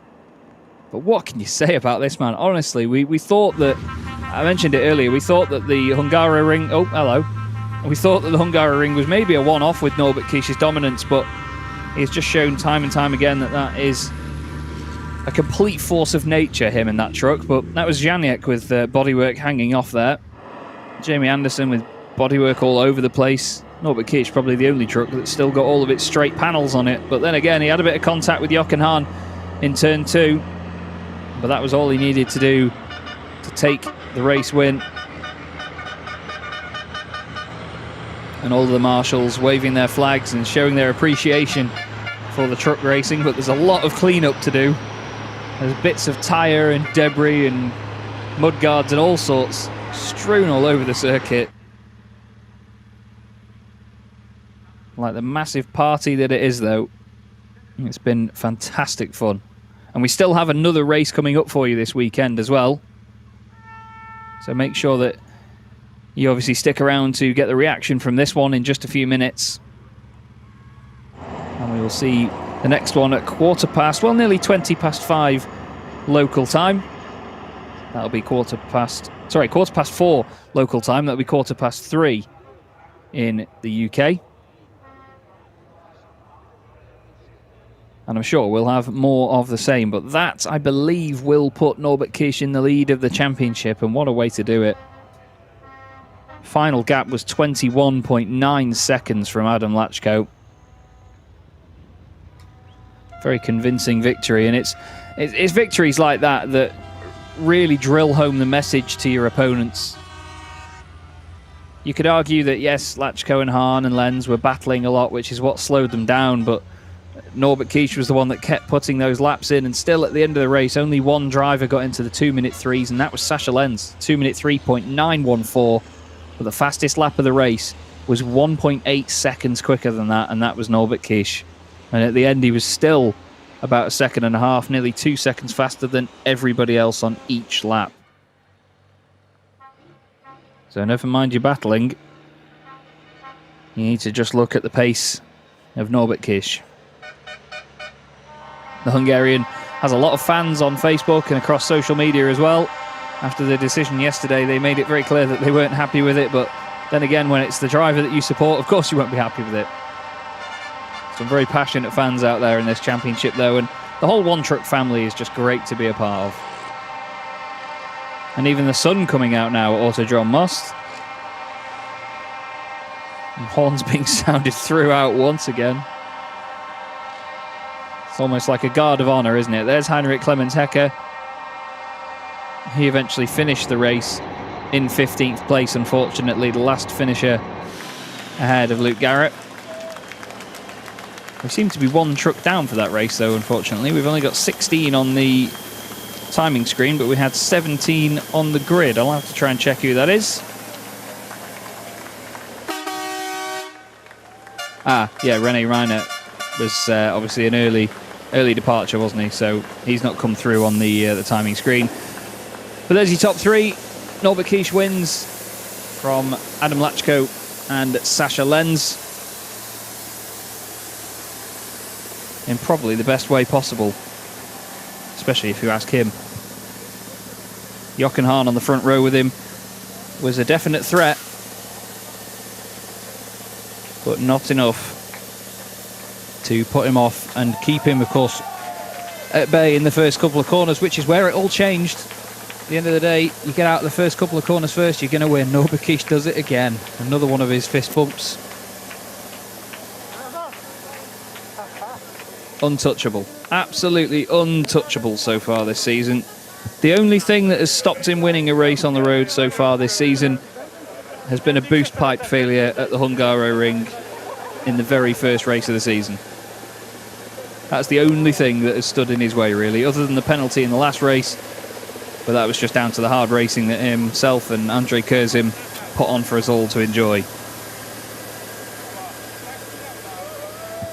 But what can you say about this, man? Honestly, we thought that, I mentioned it earlier, we thought that the Hungaroring, oh, hello. We thought that the Hungaroring was maybe a one-off with Norbert Kish's dominance, but he's just shown time and time again that that is a complete force of nature, him in that truck. But that was Janiak with bodywork hanging off there. Jamie Anderson with bodywork all over the place. Norbert Kish probably the only truck that's still got all of its straight panels on it. But then again, he had a bit of contact with Jochen Hahn in turn 2. But that was all he needed to do to take the race win. And all of the marshals waving their flags and showing their appreciation for the truck racing. But there's a lot of cleanup to do. There's bits of tyre and debris and mudguards and all sorts strewn all over the circuit. Like the massive party that it is, though, it's been fantastic fun. And we still have another race coming up for you this weekend as well. So make sure that you obviously stick around to get the reaction from this one in just a few minutes. And we will see the next one at nearly 20 past 5 local time. That'll be quarter past 4 local time. That'll be quarter past 3 in the UK. And I'm sure we'll have more of the same. But that, I believe, will put Norbert Kish in the lead of the championship. And what a way to do it. Final gap was 21.9 seconds from Adam Lachko. Very convincing victory. And it's victories like that that really drill home the message to your opponents. You could argue that, yes, Lachko and Hahn and Lenz were battling a lot, which is what slowed them down. But Norbert Kish was the one that kept putting those laps in, and still at the end of the race only one driver got into the 2-minute 3s, and that was Sasha Lenz. 2-minute 3.914, but the fastest lap of the race was 1.8 seconds quicker than that, and that was Norbert Kish. And at the end he was still about 1.5 seconds, nearly 2 seconds faster than everybody else on each lap. So never mind your battling, you need to just look at the pace of Norbert Kish. The Hungarian has a lot of fans on Facebook and across social media as well. After the decision yesterday, they made it very clear that they weren't happy with it. But then again, when it's the driver that you support, of course you won't be happy with it. Some very passionate fans out there in this championship, though. And the whole One Truck family is just great to be a part of. And even the sun coming out now at Autodrome Most. And horns being sounded throughout once again. It's almost like a guard of honor, isn't it? There's Heinrich Clemens Hecker. He eventually finished the race in 15th place, unfortunately, the last finisher ahead of Luke Garrett. We seem to be one truck down for that race, though, unfortunately. We've only got 16 on the timing screen, but we had 17 on the grid. I'll have to try and check who that is. Yeah, René Reiner was obviously an early departure, wasn't he? So he's not come through on the timing screen. But there's your top three. Norbert Kish wins from Adam Lachko and Sascha Lenz in probably the best way possible, especially if you ask him. Jochen Hahn on the front row with him was a definite threat, but not enough to put him off and keep him, of course, at bay in the first couple of corners, which is where it all changed. At the end of the day, you get out the first couple of corners first, you're going to win. Norbert Kish does it again. Another one of his fist bumps. Untouchable. Absolutely untouchable so far this season. The only thing that has stopped him winning a race on the road so far this season has been a boost pipe failure at the Hungaroring in the very first race of the season. That's the only thing that has stood in his way, really, other than the penalty in the last race. But that was just down to the hard racing that himself and Andrei Kurzim put on for us all to enjoy.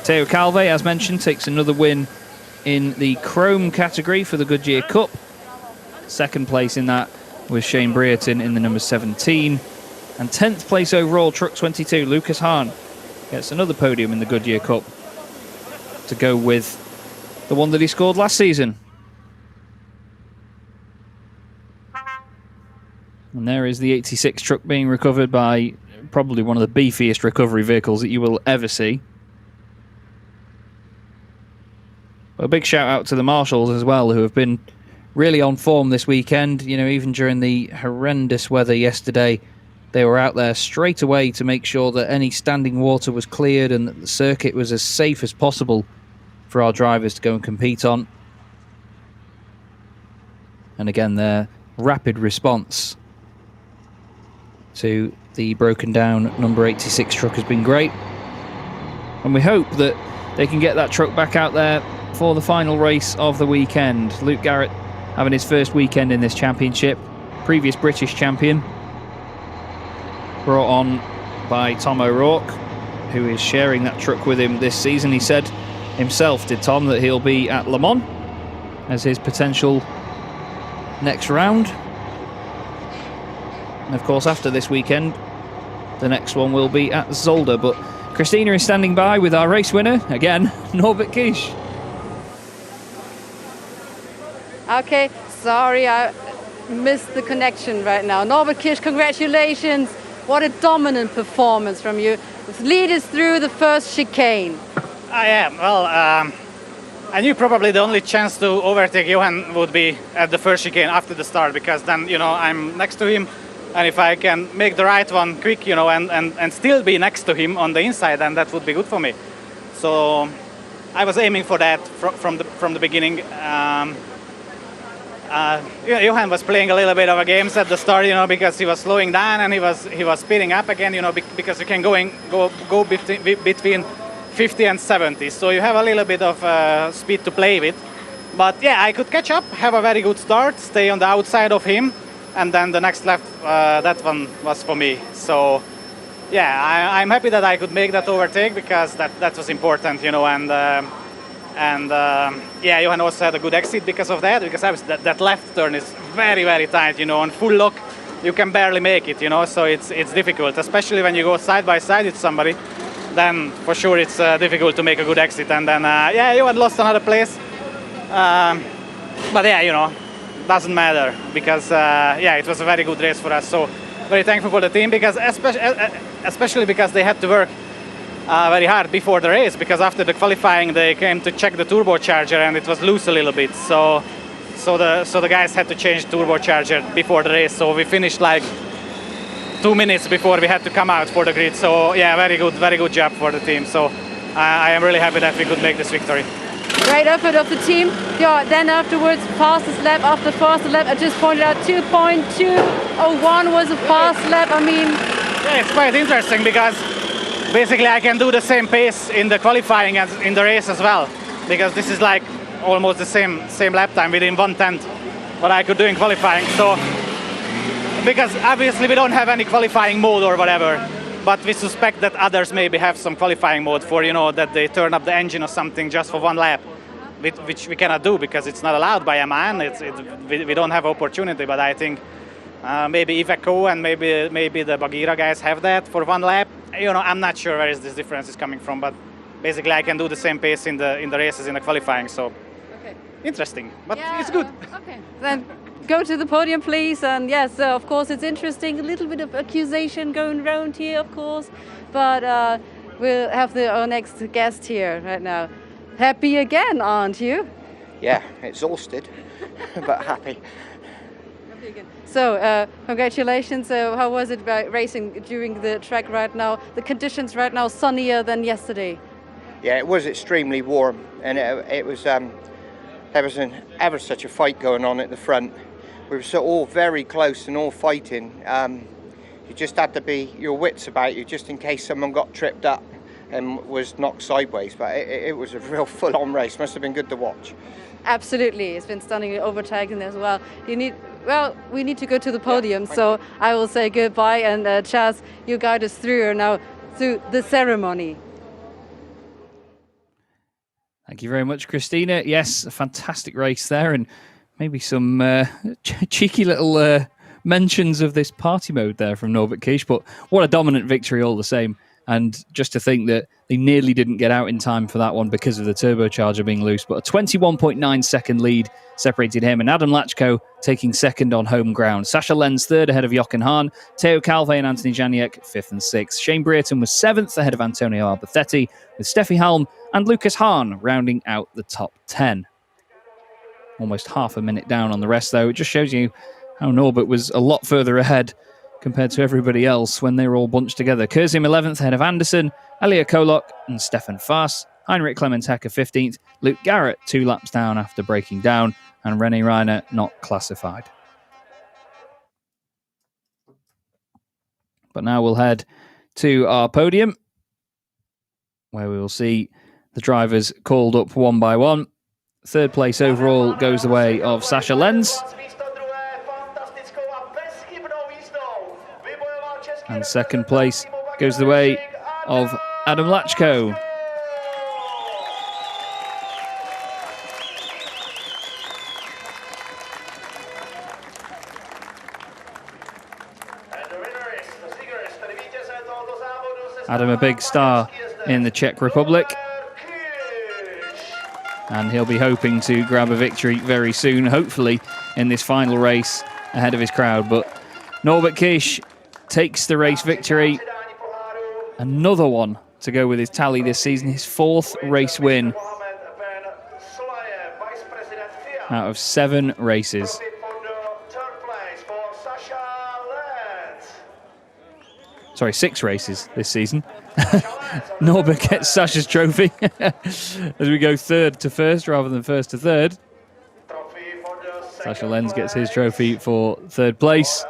Teo Calve, as mentioned, takes another win in the Chrome category for the Goodyear Cup. Second place in that was Shane Brereton in the number 17. And 10th place overall, Truck 22, Lucas Hahn gets another podium in the Goodyear Cup to go with the one that he scored last season. And there is the 86 truck being recovered by probably one of the beefiest recovery vehicles that you will ever see. But a big shout out to the marshals as well, who have been really on form this weekend. You know, even during the horrendous weather yesterday, they were out there straight away to make sure that any standing water was cleared and that the circuit was as safe as possible for our drivers to go and compete on. And again, their rapid response to the broken down number 86 truck has been great. And we hope that they can get that truck back out there for the final race of the weekend. Luke Garrett having his first weekend in this championship. Previous British champion. Brought on by Tom O'Rourke, who is sharing that truck with him this season. He said himself, did Tom, that he'll be at Le Mans as his potential next round. And of course, after this weekend, the next one will be at Zolder. But Christina is standing by with our race winner, again, Norbert Kish. Okay, sorry, I missed the connection right now. Norbert Kish, congratulations. What a dominant performance from you. Lead us through the first chicane. Well, I knew probably the only chance to overtake Johan would be at the first chicane after the start, because then, you know, I'm next to him, and if I can make the right one quick, you know, and still be next to him on the inside, then that would be good for me. So I was aiming for that from the beginning. Johan was playing a little bit of a game at the start, you know, because he was slowing down and he was speeding up again, you know, because you can go between 50 and 70, so you have a little bit of speed to play with. But yeah, I could catch up, have a very good start, stay on the outside of him, and then the next lap, that one was for me. So yeah, I'm happy that I could make that overtake, because that was important, you know, and yeah, Johan also had a good exit because of that, because that left turn is very, very tight, you know, on full lock you can barely make it, you know, so it's difficult, especially when you go side by side with somebody. Then for sure it's difficult to make a good exit. And then yeah, Johan lost another place, but yeah, you know, doesn't matter, because yeah, it was a very good race for us. So very thankful for the team, because especially because they had to work very hard before the race, because after the qualifying they came to check the turbocharger and it was loose a little bit, so the guys had to change turbocharger before the race, so we finished like 2 minutes before we had to come out for the grid. So yeah, very good job for the team. So I am really happy that we could make this victory. great effort of the team. Yeah, then afterwards, fastest lap after fastest lap. I just pointed out 2.201 was a fast lap. I mean, yeah, it's quite interesting because basically I can do the same pace in the qualifying as in the race as well, because this is like almost the same lap time within 1/10 what I could do in qualifying. So because obviously we don't have any qualifying mode or whatever, but we suspect that others maybe have some qualifying mode for, you know, that they turn up the engine or something just for 1 lap, which we cannot do because it's not allowed by MAN. We don't have opportunity, but I think maybe Iveco and maybe the Bagheera guys have that for 1 lap. You know, I'm not sure where this difference is coming from, but basically I can do the same pace in the races in the qualifying. So okay. Interesting, but Yeah, it's good. Okay, then go to the podium, please. And yes, of course, it's interesting. A little bit of accusation going around here, of course. But we'll have our next guest here right now. Happy again, aren't you? Yeah, exhausted, but happy. Happy again. So, congratulations. How was it racing during the track right now? The conditions right now sunnier than yesterday. Yeah, it was extremely warm, and it was. There was ever such a fight going on at the front. We were all very close and all fighting. You just had to be your wits about you, just in case someone got tripped up and was knocked sideways. But it was a real full-on race. Must have been good to watch. Absolutely, it's been stunning overtaking as well. We need to go to the podium, so I will say goodbye. And Chaz, you guide us through now through the ceremony. Thank you very much, Christina. Yes, a fantastic race there, and maybe some cheeky little mentions of this party mode there from Norbert Kish, but what a dominant victory all the same. And just to think that they nearly didn't get out in time for that one because of the turbocharger being loose, but a 21.9 second lead separated him, and Adam Lachko taking second on home ground. Sasha Lenz third ahead of Jochen Hahn, Theo Calve and Anthony Janiek fifth and sixth. Shane Brereton was seventh ahead of Antonio Albacetti, with Steffi Halm and Lucas Hahn rounding out the top 10. Almost half a minute down on the rest, though. It just shows you how Norbert was a lot further ahead compared to everybody else when they were all bunched together. Kurzim 11th ahead of Anderson, Elia Kolok and Stefan Faas, Heinrich Clemens Hecker 15th, Luke Garrett 2 laps down after breaking down, and René Reiner not classified. But now we'll head to our podium, where we will see the drivers called up one by one. Third place overall goes the way of Sasha Lenz. And second place goes the way of Adam Lachko. Adam, a big star in the Czech Republic. And he'll be hoping to grab a victory very soon, hopefully in this final race ahead of his crowd. But Norbert Kish takes the race victory. Another one to go with his tally this season, his 4th race win out of 7 races. Sorry, 6 races this season. Norbert gets Sasha's trophy as we go third to first rather than first to third. Sasha Lenz gets his trophy for third place.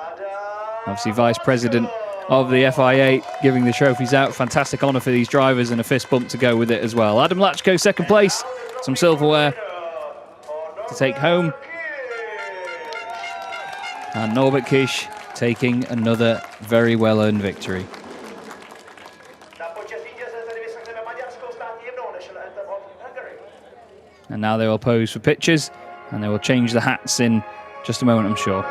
Obviously, Vice President of the FIA giving the trophies out. Fantastic honour for these drivers and a fist bump to go with it as well. Adam Lachko, second place. Some silverware to take home. And Norbert Kish taking another very well-earned victory. And now they will pose for pictures, and they will change the hats in just a moment, I'm sure.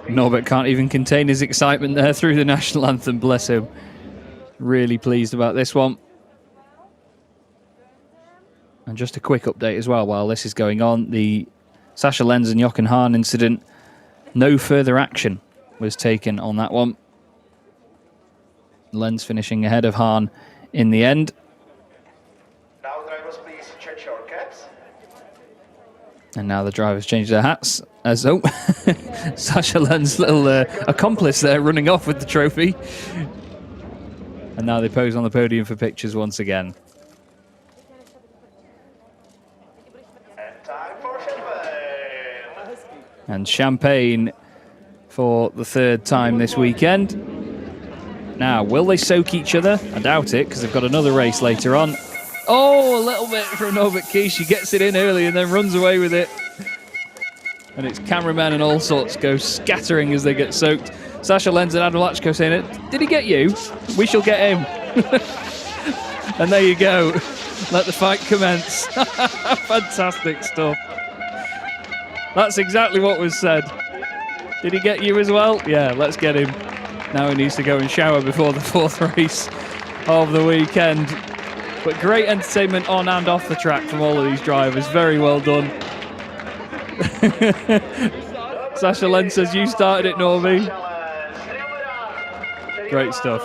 Norbert can't even contain his excitement there through the national anthem, bless him. Really pleased about this one. And just a quick update as well while this is going on. The Sasha Lenz and Jochen Hahn incident, no further action was taken on that one. Lenz finishing ahead of Hahn in the end. Now drivers, please check your caps. And now the drivers change their hats. Sasha Lenz's little accomplice there running off with the trophy. And now they pose on the podium for pictures once again. And time for champagne. And champagne for the third time this weekend. Now, will they soak each other? I doubt it, because they've got another race later on. Oh, a little bit from Norbert Kish. She gets it in early and then runs away with it. And it's cameramen and all sorts go scattering as they get soaked. Sasha Lenz and Adam Lachko saying, did he get you? We shall get him. And there you go. Let the fight commence. Fantastic stuff. That's exactly what was said. Did he get you as well? Yeah, let's get him. Now he needs to go and shower before the fourth race of the weekend. But great entertainment on and off the track from all of these drivers. Very well done. Sasha Lenz says, you started it, Norby. Great stuff.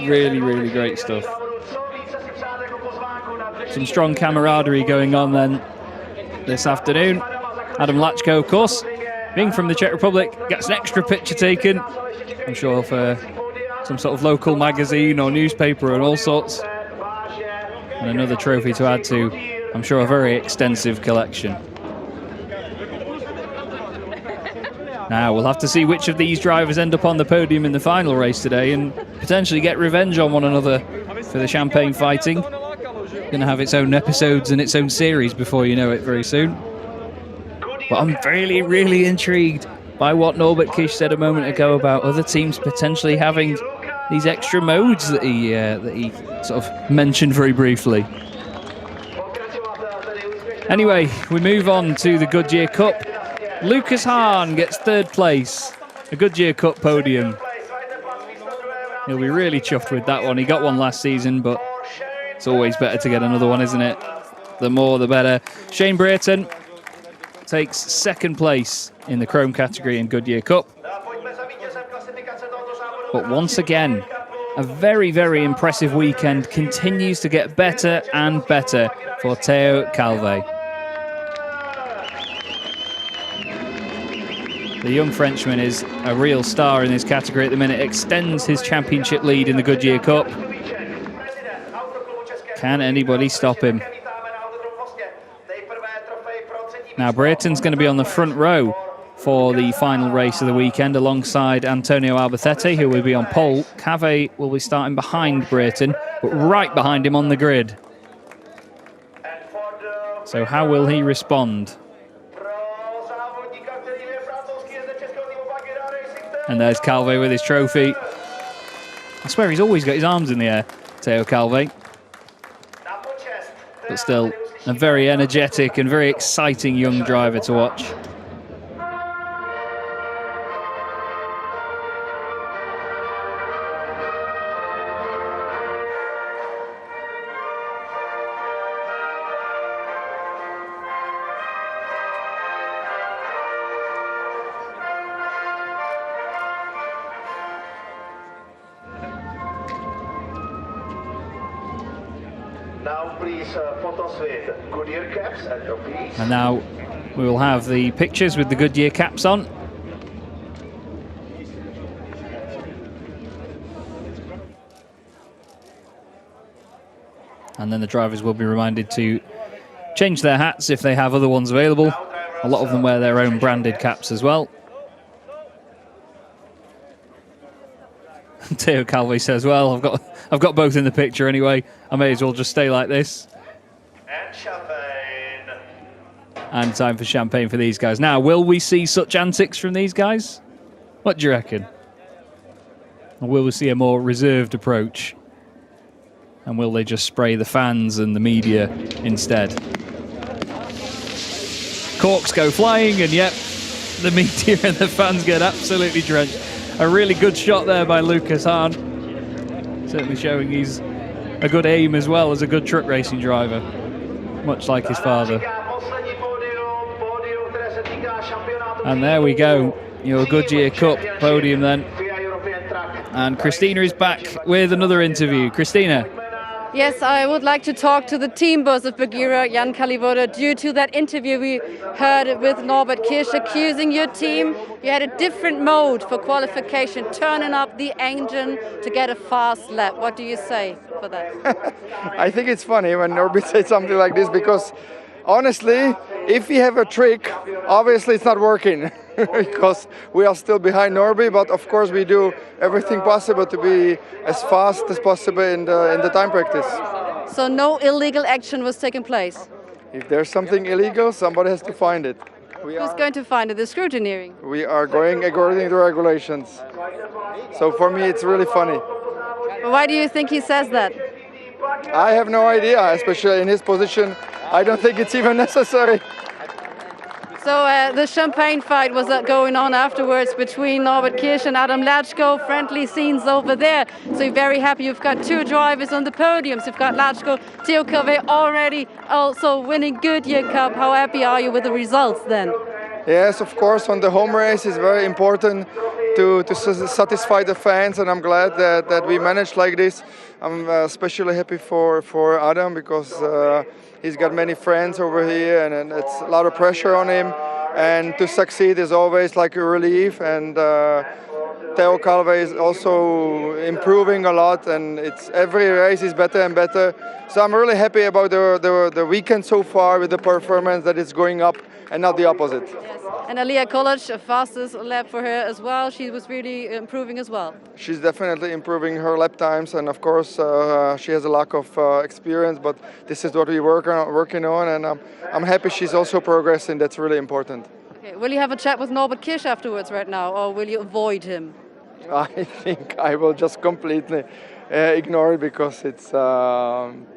Really, really great stuff. Some strong camaraderie going on then this afternoon. Adam Lachko, of course, being from the Czech Republic, gets an extra picture taken. I'm sure for some sort of local magazine or newspaper and all sorts. And another trophy to add to, I'm sure, a very extensive collection. Now, we'll have to see which of these drivers end up on the podium in the final race today and potentially get revenge on one another for the champagne fighting. Going to have its own episodes and its own series before you know it very soon. But I'm really, really intrigued by what Norbert Kish said a moment ago about other teams potentially having these extra modes that he sort of mentioned very briefly. Anyway, we move on to the Goodyear Cup. Lucas Hahn gets third place, a Goodyear Cup podium. He'll be really chuffed with that one. He got one last season, but it's always better to get another one, isn't it? The more, the better. Shane Brereton takes second place in the Chrome category in Goodyear Cup. But once again, a very, very impressive weekend continues to get better and better for Theo Calvé. The young Frenchman is a real star in this category at the minute, extends his championship lead in the Goodyear Cup. Can anybody stop him? Now, Brereton's going to be on the front row for the final race of the weekend alongside Antonio Albacete, who will be on pole. Calvé will be starting behind Brereton, but right behind him on the grid. So how will he respond? And there's Calvé with his trophy. I swear he's always got his arms in the air, Theo Calvé. But still, a very energetic and very exciting young driver to watch. Now please photos with Goodyear caps and trophies. And now we will have the pictures with the Goodyear caps on. And then the drivers will be reminded to change their hats if they have other ones available. A lot of them wear their own branded caps as well. Theo Calvé says, well, I've got both in the picture anyway. I may as well just stay like this. And champagne. And time for champagne for these guys. Now, will we see such antics from these guys? What do you reckon? Or will we see a more reserved approach? And will they just spray the fans and the media instead? Corks go flying, and yep, the media and the fans get absolutely drenched. A really good shot there by Lucas Hahn. Certainly showing he's a good aim as well as a good truck racing driver. much like his father. And there we go, your Goodyear Cup podium then. And Christina is back with another interview. Christina. Yes, I would like to talk to the team boss of Bagheera, Jan Kalivoda, due to that interview we heard with Norbert Kirsch accusing your team. You had a different mode for qualification, turning up the engine to get a fast lap. What do you say for that? I think it's funny when Norbert says something like this, because honestly, if we have a trick, obviously it's not working because we are still behind Norby, but of course we do everything possible to be as fast as possible in the time practice. So no illegal action was taking place? If there's something illegal, somebody has to find it. Who's going to find it? The scrutineering? We are going according to regulations. So for me it's really funny. Why do you think he says that? I have no idea, especially in his position. I don't think it's even necessary. So the champagne fight was going on afterwards between Norbert Kirsch and Adam Latchko. Friendly scenes over there. So you're very happy you've got two drivers on the podiums. You've got Latchko, Theo Cave already also winning Goodyear Cup. How happy are you with the results then? Yes, of course, on the home race it's very important to satisfy the fans, and I'm glad that we managed like this. I'm especially happy for Adam because he's got many friends over here, and it's a lot of pressure on him. And to succeed is always like a relief. And Theo Calve is also improving a lot, and it's every race is better and better. So I'm really happy about the weekend so far with the performance that is going up and not the opposite. Yes. And Aliyah College, a fastest lap for her as well. She was really improving as well. She's definitely improving her lap times, and of course she has a lack of experience, but this is what we're working on, and I'm happy she's also progressing. That's really important. Okay. Will you have a chat with Norbert Kirsch afterwards right now, or will you avoid him? I think I will just completely ignore it because it's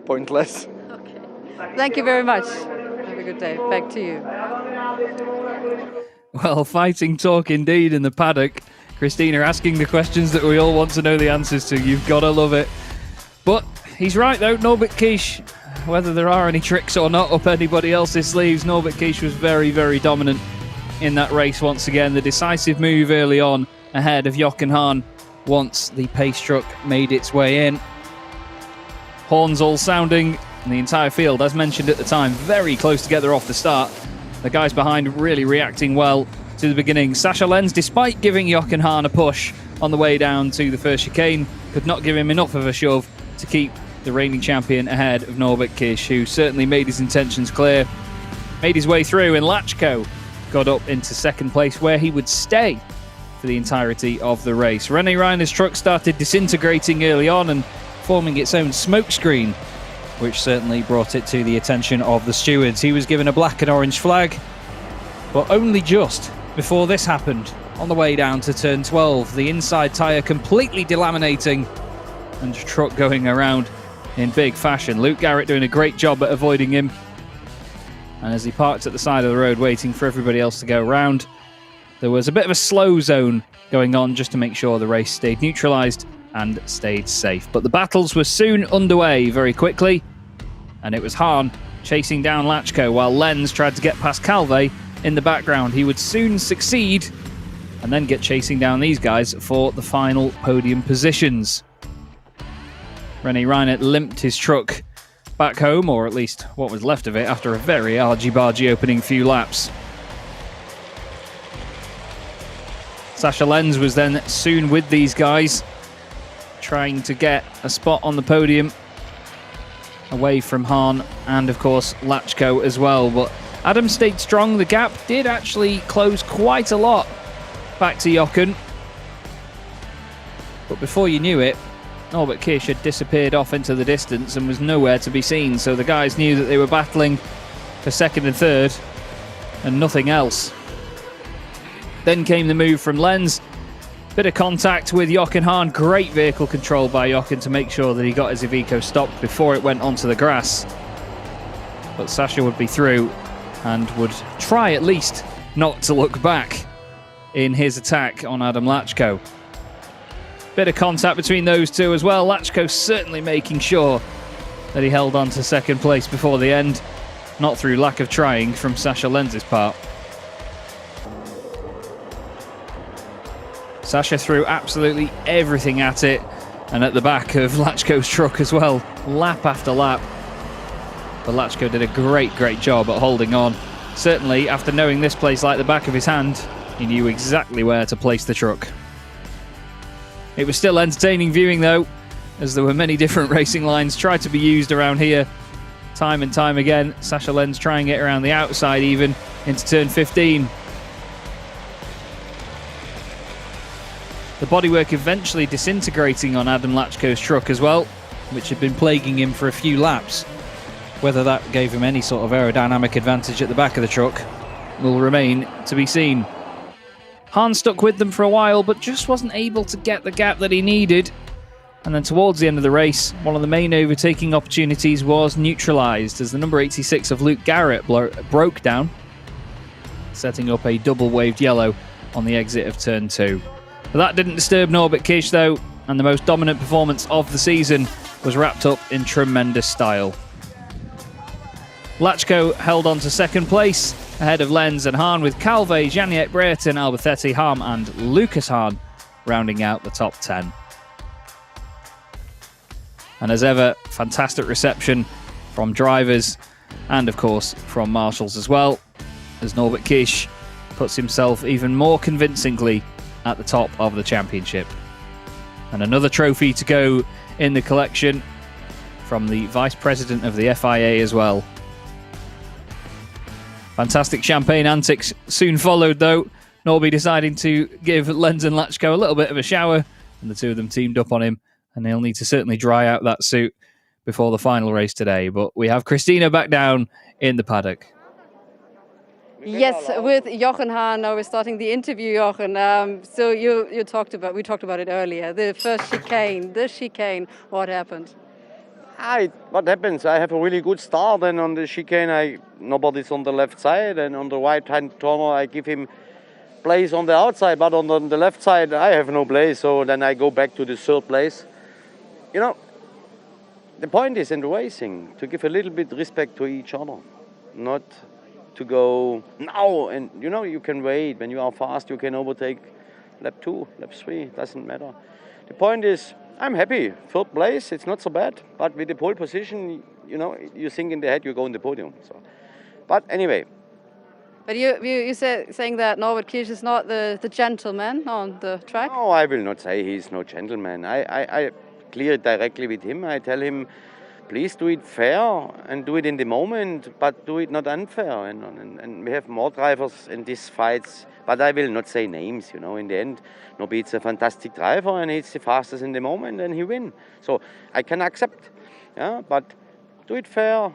pointless. Okay. Thank you very much. Have a good day. Back to you. Well, fighting talk indeed in the paddock. Christina asking the questions that we all want to know the answers to. You've got to love it. But he's right though, Norbert Kirsch, whether there are any tricks or not up anybody else's sleeves, Norbert Kirsch was very, very dominant in that race once again. The decisive move early on ahead of Jochen Hahn once the pace truck made its way in. Horns all sounding, and the entire field, as mentioned at the time, very close together off the start. The guys behind really reacting well to the beginning. Sasha Lenz, despite giving Jochen Hahn a push on the way down to the first chicane, could not give him enough of a shove to keep the reigning champion ahead of Norbert Kirsch, who certainly made his intentions clear, made his way through, and Latchko got up into second place, where he would stay for the entirety of the race. René Reiner's truck started disintegrating early on and forming its own smokescreen, which certainly brought it to the attention of the stewards. He was given a black and orange flag, but only just before this happened. On the way down to turn 12, the inside tyre completely delaminating and the truck going around in big fashion. Luke Garrett doing a great job at avoiding him. And as he parked at the side of the road waiting for everybody else to go round, there was a bit of a slow zone going on just to make sure the race stayed neutralised and stayed safe. But the battles were soon underway very quickly, and it was Hahn chasing down Latchko while Lenz tried to get past Calve in the background. He would soon succeed and then get chasing down these guys for the final podium positions. René Reiner limped his truck back home, or at least what was left of it, after a very argy-bargy opening few laps. Sasha Lenz was then soon with these guys, trying to get a spot on the podium away from Hahn and of course Latchko as well. But Adam stayed strong. The gap did actually close quite a lot back to Jochen, but before you knew it, Norbert Kirsch had disappeared off into the distance and was nowhere to be seen. So the guys knew that they were battling for second and third and nothing else. Then came the move from Lenz. Bit of contact with Jochen Hahn. Great vehicle control by Jochen to make sure that he got his Iveco stopped before it went onto the grass. But Sasha would be through and would try at least not to look back in his attack on Adam Latchko. Bit of contact between those two as well. Latchko certainly making sure that he held on to second place before the end. not through lack of trying from Sascha Lenz's part. Sascha threw absolutely everything at it, and at the back of Lachko's truck as well, lap after lap. But Lachko did a great job at holding on. Certainly, after knowing this place like the back of his hand, he knew exactly where to place the truck. It was still entertaining viewing though, as there were many different racing lines tried to be used around here. Time and time again, Sascha Lenz trying it around the outside even, into turn 15. The bodywork eventually disintegrating on Adam Lachko's truck as well, which had been plaguing him for a few laps. Whether that gave him any sort of aerodynamic advantage at the back of the truck will remain to be seen. Hahn stuck with them for a while, but just wasn't able to get the gap that he needed. And then towards the end of the race, one of the main overtaking opportunities was neutralised as the number 86 of Luke Garrett broke down, setting up a double waved yellow on the exit of turn 2. But that didn't disturb Norbert Kisch though, and the most dominant performance of the season was wrapped up in tremendous style. Lachko held on to second place, ahead of Lenz and Hahn, with Calvé, Janiek, Brereton, Alberthetti, Harm and Lucas Hahn rounding out the top 10. And as ever, fantastic reception from drivers and of course from marshals as well, as Norbert Kisch puts himself even more convincingly at the top of the championship. And another trophy to go in the collection from the Vice President of the FIA as well. Fantastic champagne antics soon followed though, Norby deciding to give Lenz and Lachko a little bit of a shower, and the two of them teamed up on him, and they'll need to certainly dry out that suit before the final race today. But we have Christina back down in the paddock. Yes, with Jochen Hahn. Now we're starting the interview, Jochen. So we talked about it earlier. The first chicane. What happened? What happens? I have a really good start, and on the chicane, nobody's on the left side, and on the right-hand corner, I give him place on the outside, but on the left side, I have no place. So then I go back to the third place. You know, the point is in the racing to give a little bit respect to each other, not to go now. And you know, you can wait. When you are fast, you can overtake lap 2, lap 3. Doesn't matter. The point is, I'm happy. Third place, it's not so bad. But with the pole position, you know, you think in the head, you go in the podium. So, but anyway. But you saying that Norbert Kisch is not the gentleman on the track? No, I will not say he's no gentleman. I clear it directly with him. I tell him, please do it fair and do it in the moment, but do it not unfair. And we have more drivers in these fights, but I will not say names, you know. In the end, Norbit's a fantastic driver and he's the fastest in the moment and he wins. So I can accept, yeah, but do it fair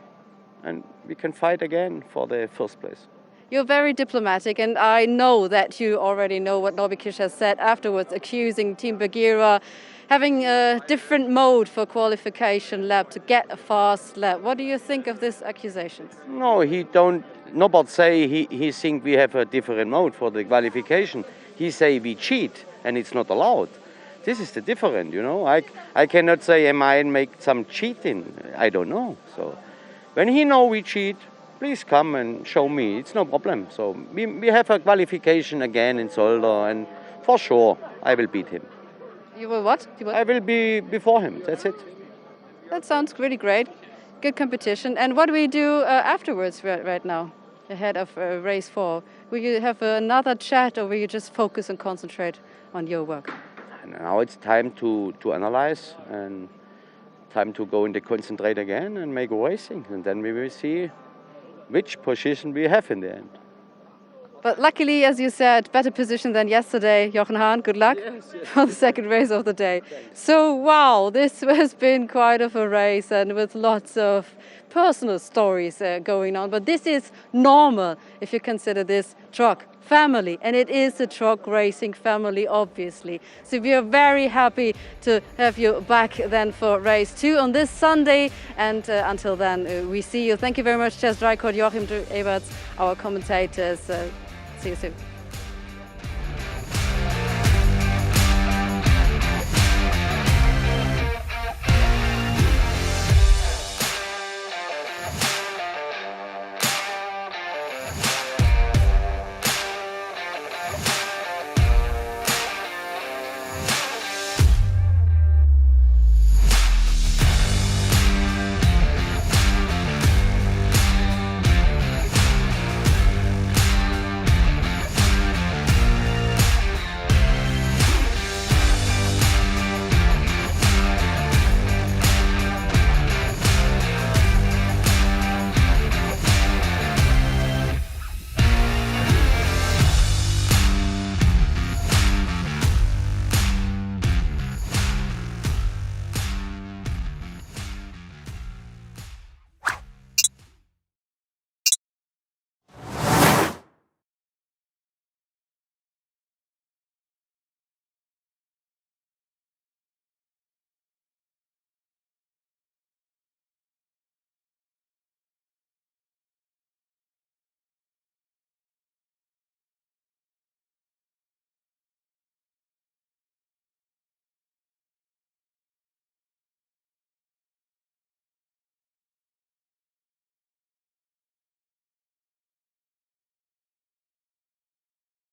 and we can fight again for the first place. You're very diplomatic, and I know that you already know what Norbert Kisch has said afterwards, accusing Team Bagheera having a different mode for qualification lap to get a fast lap. What do you think of this accusation? No, he don't. Norbert say he think we have a different mode for the qualification. He say we cheat and it's not allowed. This is the difference, you know. I cannot say am I make some cheating. I don't know. So when he know we cheat, please come and show me. It's no problem. So we have a qualification again in Zolder, and for sure I will beat him. You will what? I will be before him. That's it. That sounds really great. Good competition. And what do we do afterwards right now, ahead of race 4? Will you have another chat, or will you just focus and concentrate on your work? Now it's time to analyze and time to go in the concentrate again and make racing, and then we will see which position we have in the end. But luckily, as you said, better position than yesterday. Jochen Hahn, good luck for the second race of the day. So, wow, this has been quite of a race, and with lots of personal stories going on. But this is normal if you consider this truck family, and it is a truck racing family, obviously. So we are very happy to have you back then for race 2 on this Sunday, and until then we see you. Thank you very much, Chaz Dreikot, Joachim Eberts, our commentators. See you soon.